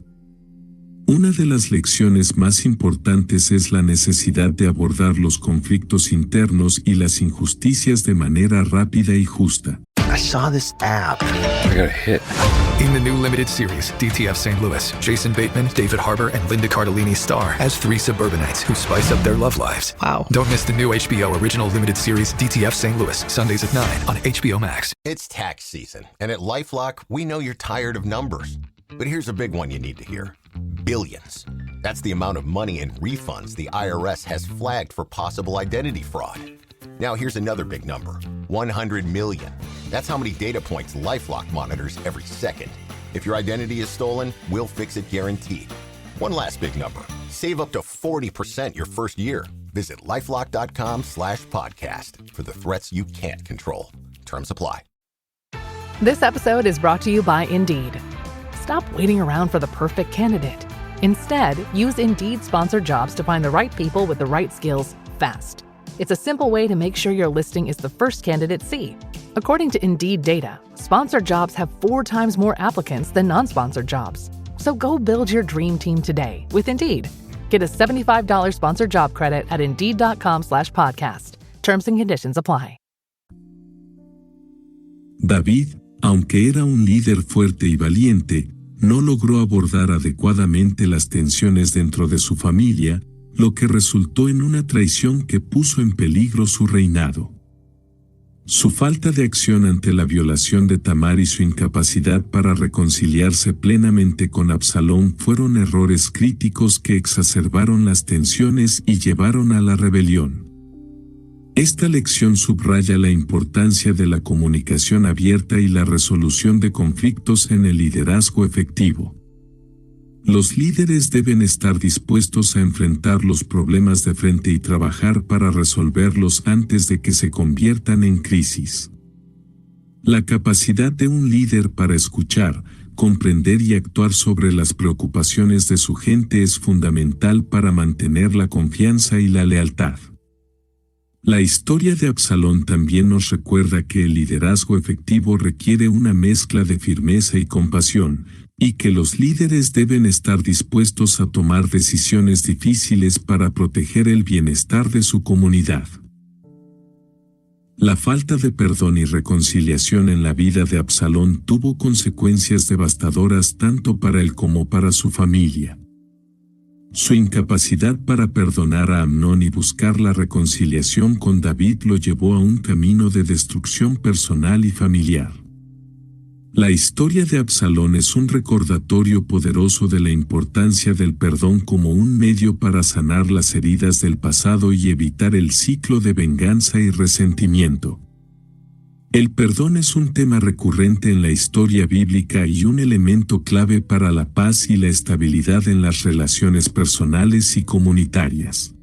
Una de las lecciones más importantes es la necesidad de abordar los conflictos internos y las injusticias de manera rápida y justa. I saw this app. I got a hit. In the new limited series, DTF St. Louis, Jason Bateman, David Harbour, and Linda Cardellini star as 3 suburbanites who spice up their love lives. Wow. Don't miss the new HBO original limited series, DTF St. Louis, Sundays at 9 on HBO Max. It's tax season, and at LifeLock, we know you're tired of numbers. But here's a big one you need to hear. Billions. That's the amount of money in refunds the IRS has flagged for possible identity fraud. Now here's another big number. 100 million. That's how many data points LifeLock monitors every second. If your identity is stolen, we'll fix it guaranteed. One last big number. Save up to 40% your first year. Visit LifeLock.com/podcast for the threats you can't control. Terms apply. This episode is brought to you by Indeed. Stop waiting around for the perfect candidate. Instead, use Indeed sponsored jobs to find the right people with the right skills fast. It's a simple way to make sure your listing is the first candidates see. According to Indeed data, sponsored jobs have 4 times more applicants than non-sponsored jobs. So go build your dream team today with Indeed. Get a $75 sponsored job credit at Indeed.com/podcast. Terms and conditions apply. David, aunque era un líder fuerte y valiente, no logró abordar adecuadamente las tensiones dentro de su familia, lo que resultó en una traición que puso en peligro su reinado. Su falta de acción ante la violación de Tamar y su incapacidad para reconciliarse plenamente con Absalón fueron errores críticos que exacerbaron las tensiones y llevaron a la rebelión. Esta lección subraya la importancia de la comunicación abierta y la resolución de conflictos en el liderazgo efectivo. Los líderes deben estar dispuestos a enfrentar los problemas de frente y trabajar para resolverlos antes de que se conviertan en crisis. La capacidad de un líder para escuchar, comprender y actuar sobre las preocupaciones de su gente es fundamental para mantener la confianza y la lealtad. La historia de Absalón también nos recuerda que el liderazgo efectivo requiere una mezcla de firmeza y compasión, y que los líderes deben estar dispuestos a tomar decisiones difíciles para proteger el bienestar de su comunidad. La falta de perdón y reconciliación en la vida de Absalón tuvo consecuencias devastadoras tanto para él como para su familia. Su incapacidad para perdonar a Amnón y buscar la reconciliación con David lo llevó a un camino de destrucción personal y familiar. La historia de Absalón es un recordatorio poderoso de la importancia del perdón como un medio para sanar las heridas del pasado y evitar el ciclo de venganza y resentimiento. El perdón es un tema recurrente en la historia bíblica y un elemento clave para la paz y la estabilidad en las relaciones personales y comunitarias.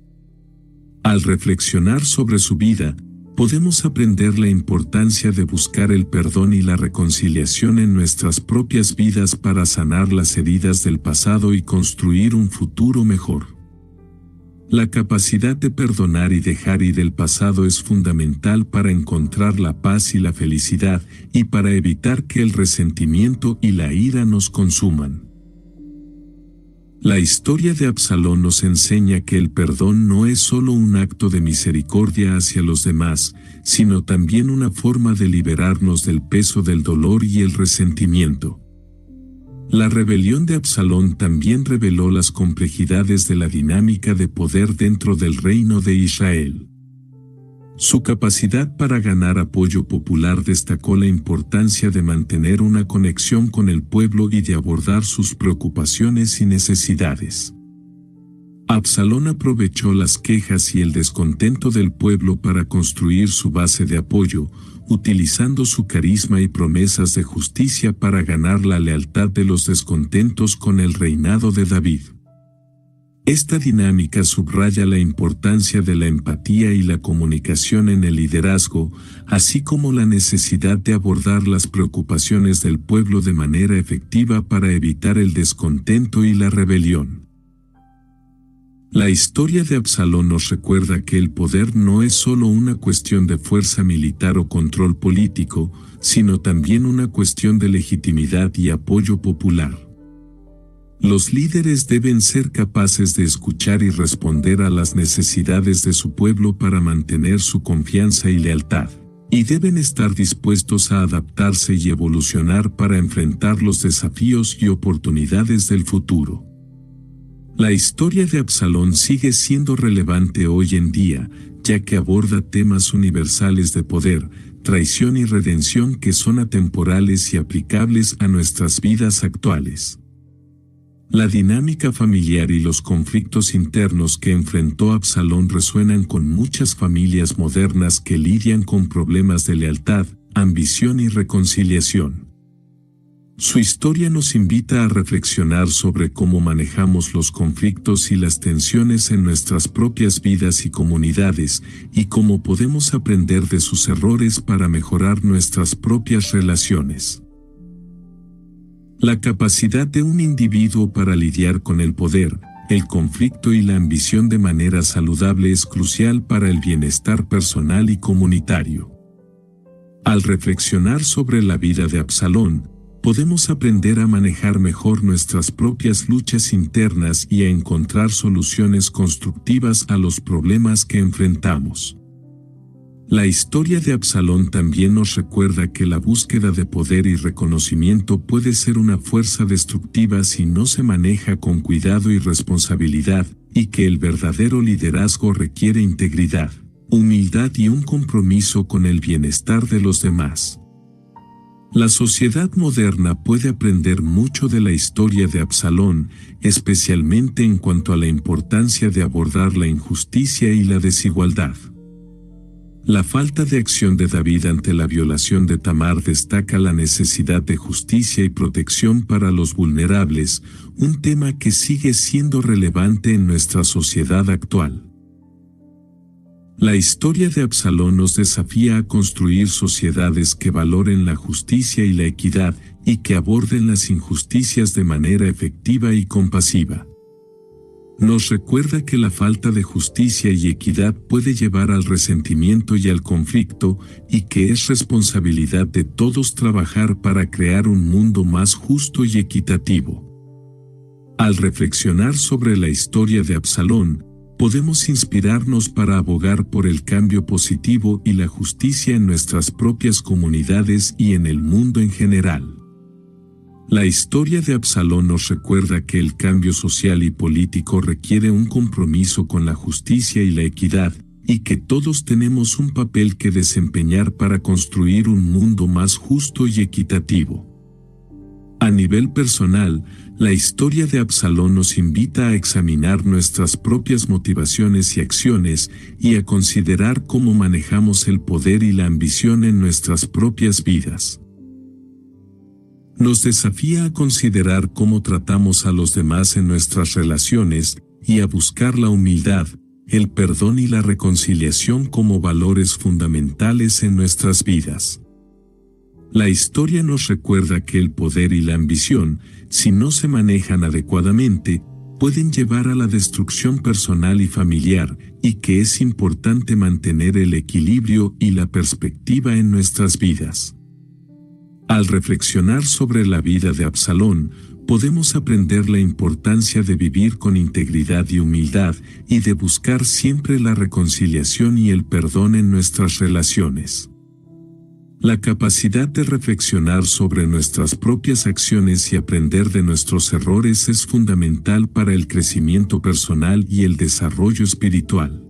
Al reflexionar sobre su vida, podemos aprender la importancia de buscar el perdón y la reconciliación en nuestras propias vidas para sanar las heridas del pasado y construir un futuro mejor. La capacidad de perdonar y dejar ir el pasado es fundamental para encontrar la paz y la felicidad y para evitar que el resentimiento y la ira nos consuman. La historia de Absalón nos enseña que el perdón no es solo un acto de misericordia hacia los demás, sino también una forma de liberarnos del peso del dolor y el resentimiento. La rebelión de Absalón también reveló las complejidades de la dinámica de poder dentro del reino de Israel. Su capacidad para ganar apoyo popular destacó la importancia de mantener una conexión con el pueblo y de abordar sus preocupaciones y necesidades. Absalón aprovechó las quejas y el descontento del pueblo para construir su base de apoyo, utilizando su carisma y promesas de justicia para ganar la lealtad de los descontentos con el reinado de David. Esta dinámica subraya la importancia de la empatía y la comunicación en el liderazgo, así como la necesidad de abordar las preocupaciones del pueblo de manera efectiva para evitar el descontento y la rebelión. La historia de Absalón nos recuerda que el poder no es solo una cuestión de fuerza militar o control político, sino también una cuestión de legitimidad y apoyo popular. Los líderes deben ser capaces de escuchar y responder a las necesidades de su pueblo para mantener su confianza y lealtad, y deben estar dispuestos a adaptarse y evolucionar para enfrentar los desafíos y oportunidades del futuro. La historia de Absalón sigue siendo relevante hoy en día, ya que aborda temas universales de poder, traición y redención que son atemporales y aplicables a nuestras vidas actuales. La dinámica familiar y los conflictos internos que enfrentó Absalón resuenan con muchas familias modernas que lidian con problemas de lealtad, ambición y reconciliación. Su historia nos invita a reflexionar sobre cómo manejamos los conflictos y las tensiones en nuestras propias vidas y comunidades, y cómo podemos aprender de sus errores para mejorar nuestras propias relaciones. La capacidad de un individuo para lidiar con el poder, el conflicto y la ambición de manera saludable es crucial para el bienestar personal y comunitario. Al reflexionar sobre la vida de Absalón, podemos aprender a manejar mejor nuestras propias luchas internas y a encontrar soluciones constructivas a los problemas que enfrentamos. La historia de Absalón también nos recuerda que la búsqueda de poder y reconocimiento puede ser una fuerza destructiva si no se maneja con cuidado y responsabilidad, y que el verdadero liderazgo requiere integridad, humildad y un compromiso con el bienestar de los demás. La sociedad moderna puede aprender mucho de la historia de Absalón, especialmente en cuanto a la importancia de abordar la injusticia y la desigualdad. La falta de acción de David ante la violación de Tamar destaca la necesidad de justicia y protección para los vulnerables, un tema que sigue siendo relevante en nuestra sociedad actual. La historia de Absalón nos desafía a construir sociedades que valoren la justicia y la equidad y que aborden las injusticias de manera efectiva y compasiva. Nos recuerda que la falta de justicia y equidad puede llevar al resentimiento y al conflicto, y que es responsabilidad de todos trabajar para crear un mundo más justo y equitativo. Al reflexionar sobre la historia de Absalón, podemos inspirarnos para abogar por el cambio positivo y la justicia en nuestras propias comunidades y en el mundo en general. La historia de Absalón nos recuerda que el cambio social y político requiere un compromiso con la justicia y la equidad, y que todos tenemos un papel que desempeñar para construir un mundo más justo y equitativo. A nivel personal, la historia de Absalón nos invita a examinar nuestras propias motivaciones y acciones y a considerar cómo manejamos el poder y la ambición en nuestras propias vidas. Nos desafía a considerar cómo tratamos a los demás en nuestras relaciones y a buscar la humildad, el perdón y la reconciliación como valores fundamentales en nuestras vidas. La historia nos recuerda que el poder y la ambición, si no se manejan adecuadamente, pueden llevar a la destrucción personal y familiar, y que es importante mantener el equilibrio y la perspectiva en nuestras vidas. Al reflexionar sobre la vida de Absalón, podemos aprender la importancia de vivir con integridad y humildad, y de buscar siempre la reconciliación y el perdón en nuestras relaciones. La capacidad de reflexionar sobre nuestras propias acciones y aprender de nuestros errores es fundamental para el crecimiento personal y el desarrollo espiritual.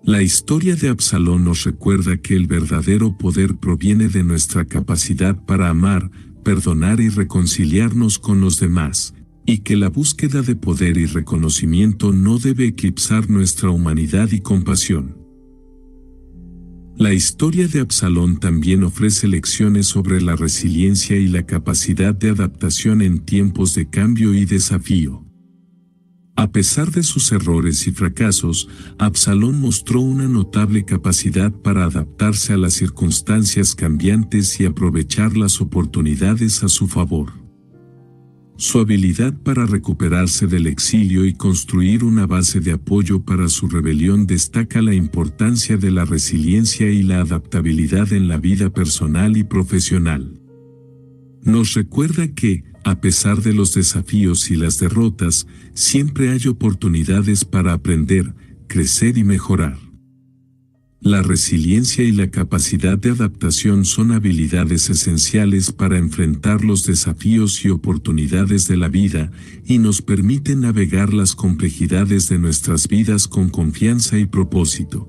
La historia de Absalón nos recuerda que el verdadero poder proviene de nuestra capacidad para amar, perdonar y reconciliarnos con los demás, y que la búsqueda de poder y reconocimiento no debe eclipsar nuestra humanidad y compasión. La historia de Absalón también ofrece lecciones sobre la resiliencia y la capacidad de adaptación en tiempos de cambio y desafío. A pesar de sus errores y fracasos, Absalón mostró una notable capacidad para adaptarse a las circunstancias cambiantes y aprovechar las oportunidades a su favor. Su habilidad para recuperarse del exilio y construir una base de apoyo para su rebelión destaca la importancia de la resiliencia y la adaptabilidad en la vida personal y profesional. Nos recuerda que, a pesar de los desafíos y las derrotas, siempre hay oportunidades para aprender, crecer y mejorar. La resiliencia y la capacidad de adaptación son habilidades esenciales para enfrentar los desafíos y oportunidades de la vida y nos permiten navegar las complejidades de nuestras vidas con confianza y propósito.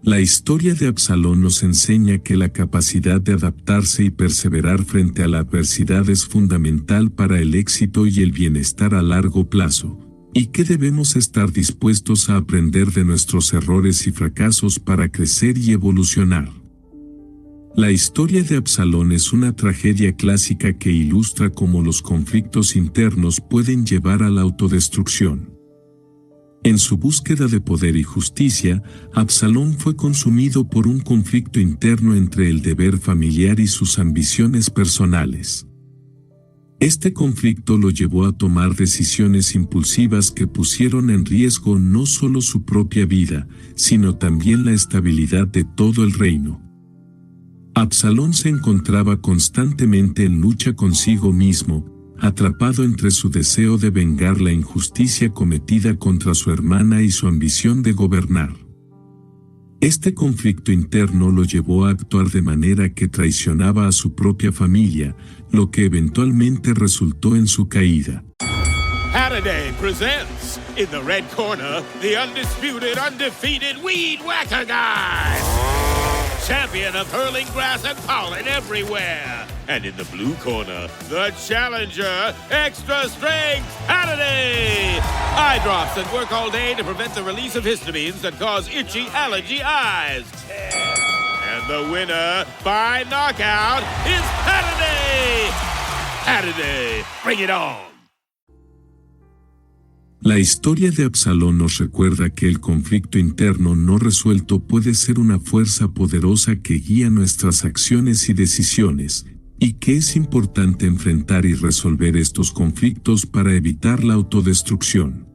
La historia de Absalón nos enseña que la capacidad de adaptarse y perseverar frente a la adversidad es fundamental para el éxito y el bienestar a largo plazo, y que debemos estar dispuestos a aprender de nuestros errores y fracasos para crecer y evolucionar. La historia de Absalón es una tragedia clásica que ilustra cómo los conflictos internos pueden llevar a la autodestrucción. En su búsqueda de poder y justicia, Absalón fue consumido por un conflicto interno entre el deber familiar y sus ambiciones personales. Este conflicto lo llevó a tomar decisiones impulsivas que pusieron en riesgo no solo su propia vida, sino también la estabilidad de todo el reino. Absalón se encontraba constantemente en lucha consigo mismo, atrapado entre su deseo de vengar la injusticia cometida contra su hermana y su ambición de gobernar. Este conflicto interno lo llevó a actuar de manera que traicionaba a su propia familia, lo que eventualmente resultó en su caída. Halliday presents, in the red corner, the undisputed, undefeated Weed Whacker Guy! Champion of hurling grass and pollen everywhere. And in the blue corner, the challenger, extra strength, Halliday! Eye drops that work all day to prevent the release of histamines that cause itchy allergy eyes. And the winner, by knockout, is Halliday! Halliday, bring it on! La historia de Absalón nos recuerda que el conflicto interno no resuelto puede ser una fuerza poderosa que guía nuestras acciones y decisiones, y que es importante enfrentar y resolver estos conflictos para evitar la autodestrucción.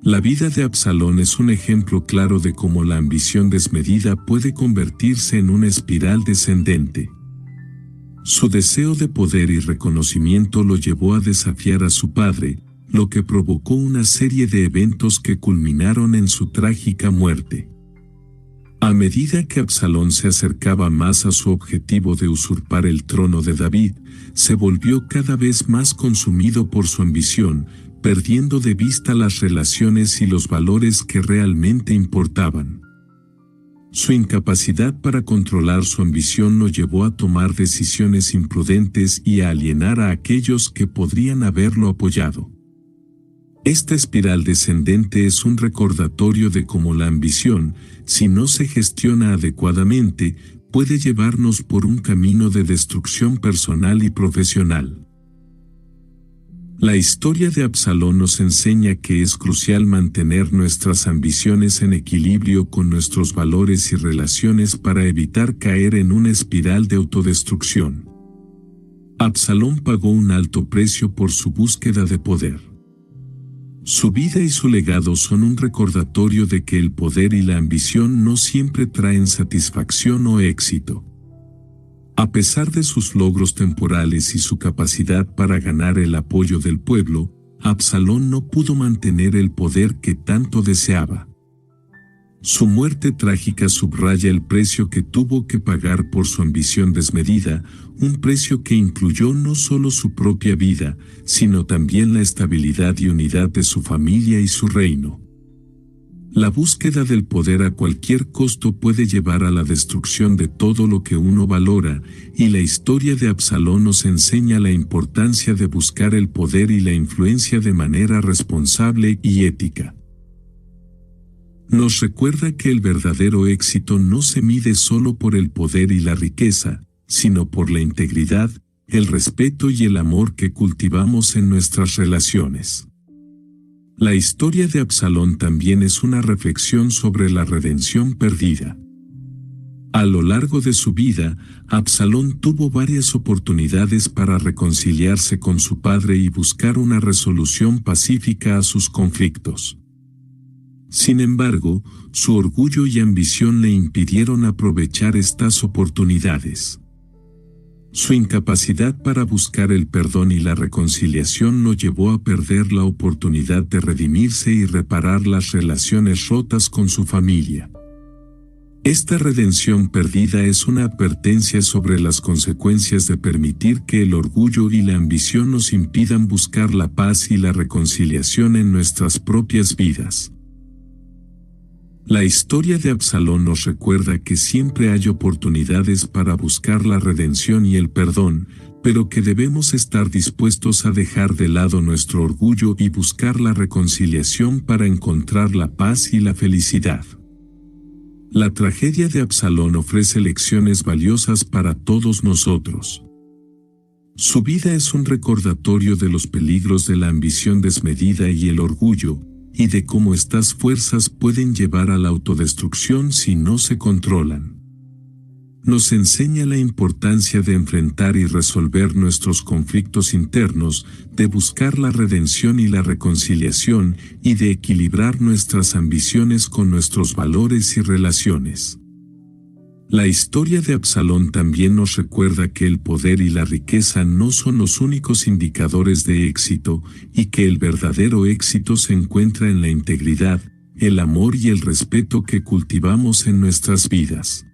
La vida de Absalón es un ejemplo claro de cómo la ambición desmedida puede convertirse en una espiral descendente. Su deseo de poder y reconocimiento lo llevó a desafiar a su padre, lo que provocó una serie de eventos que culminaron en su trágica muerte. A medida que Absalón se acercaba más a su objetivo de usurpar el trono de David, se volvió cada vez más consumido por su ambición, perdiendo de vista las relaciones y los valores que realmente importaban. Su incapacidad para controlar su ambición lo llevó a tomar decisiones imprudentes y a alienar a aquellos que podrían haberlo apoyado. Esta espiral descendente es un recordatorio de cómo la ambición, si no se gestiona adecuadamente, puede llevarnos por un camino de destrucción personal y profesional. La historia de Absalón nos enseña que es crucial mantener nuestras ambiciones en equilibrio con nuestros valores y relaciones para evitar caer en una espiral de autodestrucción. Absalón pagó un alto precio por su búsqueda de poder. Su vida y su legado son un recordatorio de que el poder y la ambición no siempre traen satisfacción o éxito. A pesar de sus logros temporales y su capacidad para ganar el apoyo del pueblo, Absalón no pudo mantener el poder que tanto deseaba. Su muerte trágica subraya el precio que tuvo que pagar por su ambición desmedida, un precio que incluyó no solo su propia vida, sino también la estabilidad y unidad de su familia y su reino. La búsqueda del poder a cualquier costo puede llevar a la destrucción de todo lo que uno valora, y la historia de Absalón nos enseña la importancia de buscar el poder y la influencia de manera responsable y ética. Nos recuerda que el verdadero éxito no se mide solo por el poder y la riqueza, sino por la integridad, el respeto y el amor que cultivamos en nuestras relaciones. La historia de Absalón también es una reflexión sobre la redención perdida. A lo largo de su vida, Absalón tuvo varias oportunidades para reconciliarse con su padre y buscar una resolución pacífica a sus conflictos. Sin embargo, su orgullo y ambición le impidieron aprovechar estas oportunidades. Su incapacidad para buscar el perdón y la reconciliación lo llevó a perder la oportunidad de redimirse y reparar las relaciones rotas con su familia. Esta redención perdida es una advertencia sobre las consecuencias de permitir que el orgullo y la ambición nos impidan buscar la paz y la reconciliación en nuestras propias vidas. La historia de Absalón nos recuerda que siempre hay oportunidades para buscar la redención y el perdón, pero que debemos estar dispuestos a dejar de lado nuestro orgullo y buscar la reconciliación para encontrar la paz y la felicidad. La tragedia de Absalón ofrece lecciones valiosas para todos nosotros. Su vida es un recordatorio de los peligros de la ambición desmedida y el orgullo, y de cómo estas fuerzas pueden llevar a la autodestrucción si no se controlan. Nos enseña la importancia de enfrentar y resolver nuestros conflictos internos, de buscar la redención y la reconciliación, y de equilibrar nuestras ambiciones con nuestros valores y relaciones. La historia de Absalón también nos recuerda que el poder y la riqueza no son los únicos indicadores de éxito, y que el verdadero éxito se encuentra en la integridad, el amor y el respeto que cultivamos en nuestras vidas.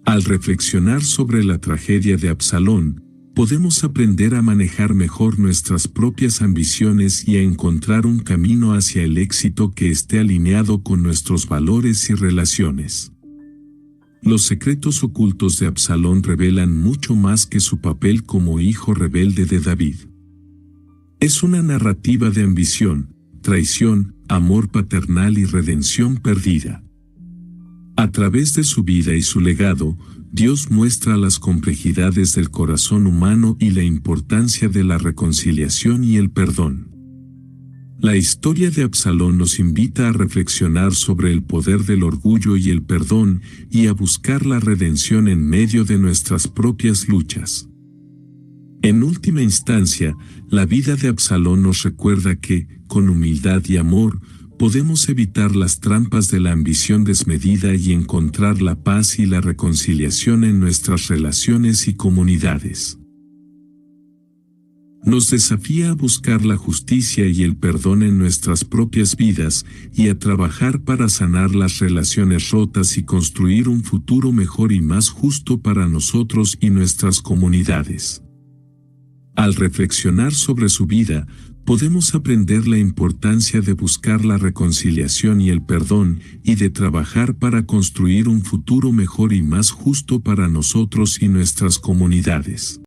Al reflexionar sobre la tragedia de Absalón, podemos aprender a manejar mejor nuestras propias ambiciones y a encontrar un camino hacia el éxito que esté alineado con nuestros valores y relaciones. Los secretos ocultos de Absalón revelan mucho más que su papel como hijo rebelde de David. Es una narrativa de ambición, traición, amor paternal y redención perdida. A través de su vida y su legado, Dios muestra las complejidades del corazón humano y la importancia de la reconciliación y el perdón. La historia de Absalón nos invita a reflexionar sobre el poder del orgullo y el perdón y a buscar la redención en medio de nuestras propias luchas. En última instancia, la vida de Absalón nos recuerda que, con humildad y amor, podemos evitar las trampas de la ambición desmedida y encontrar la paz y la reconciliación en nuestras relaciones y comunidades. Nos desafía a buscar la justicia y el perdón en nuestras propias vidas y a trabajar para sanar las relaciones rotas y construir un futuro mejor y más justo para nosotros y nuestras comunidades. Al reflexionar sobre su vida, podemos aprender la importancia de buscar la reconciliación y el perdón y de trabajar para construir un futuro mejor y más justo para nosotros y nuestras comunidades.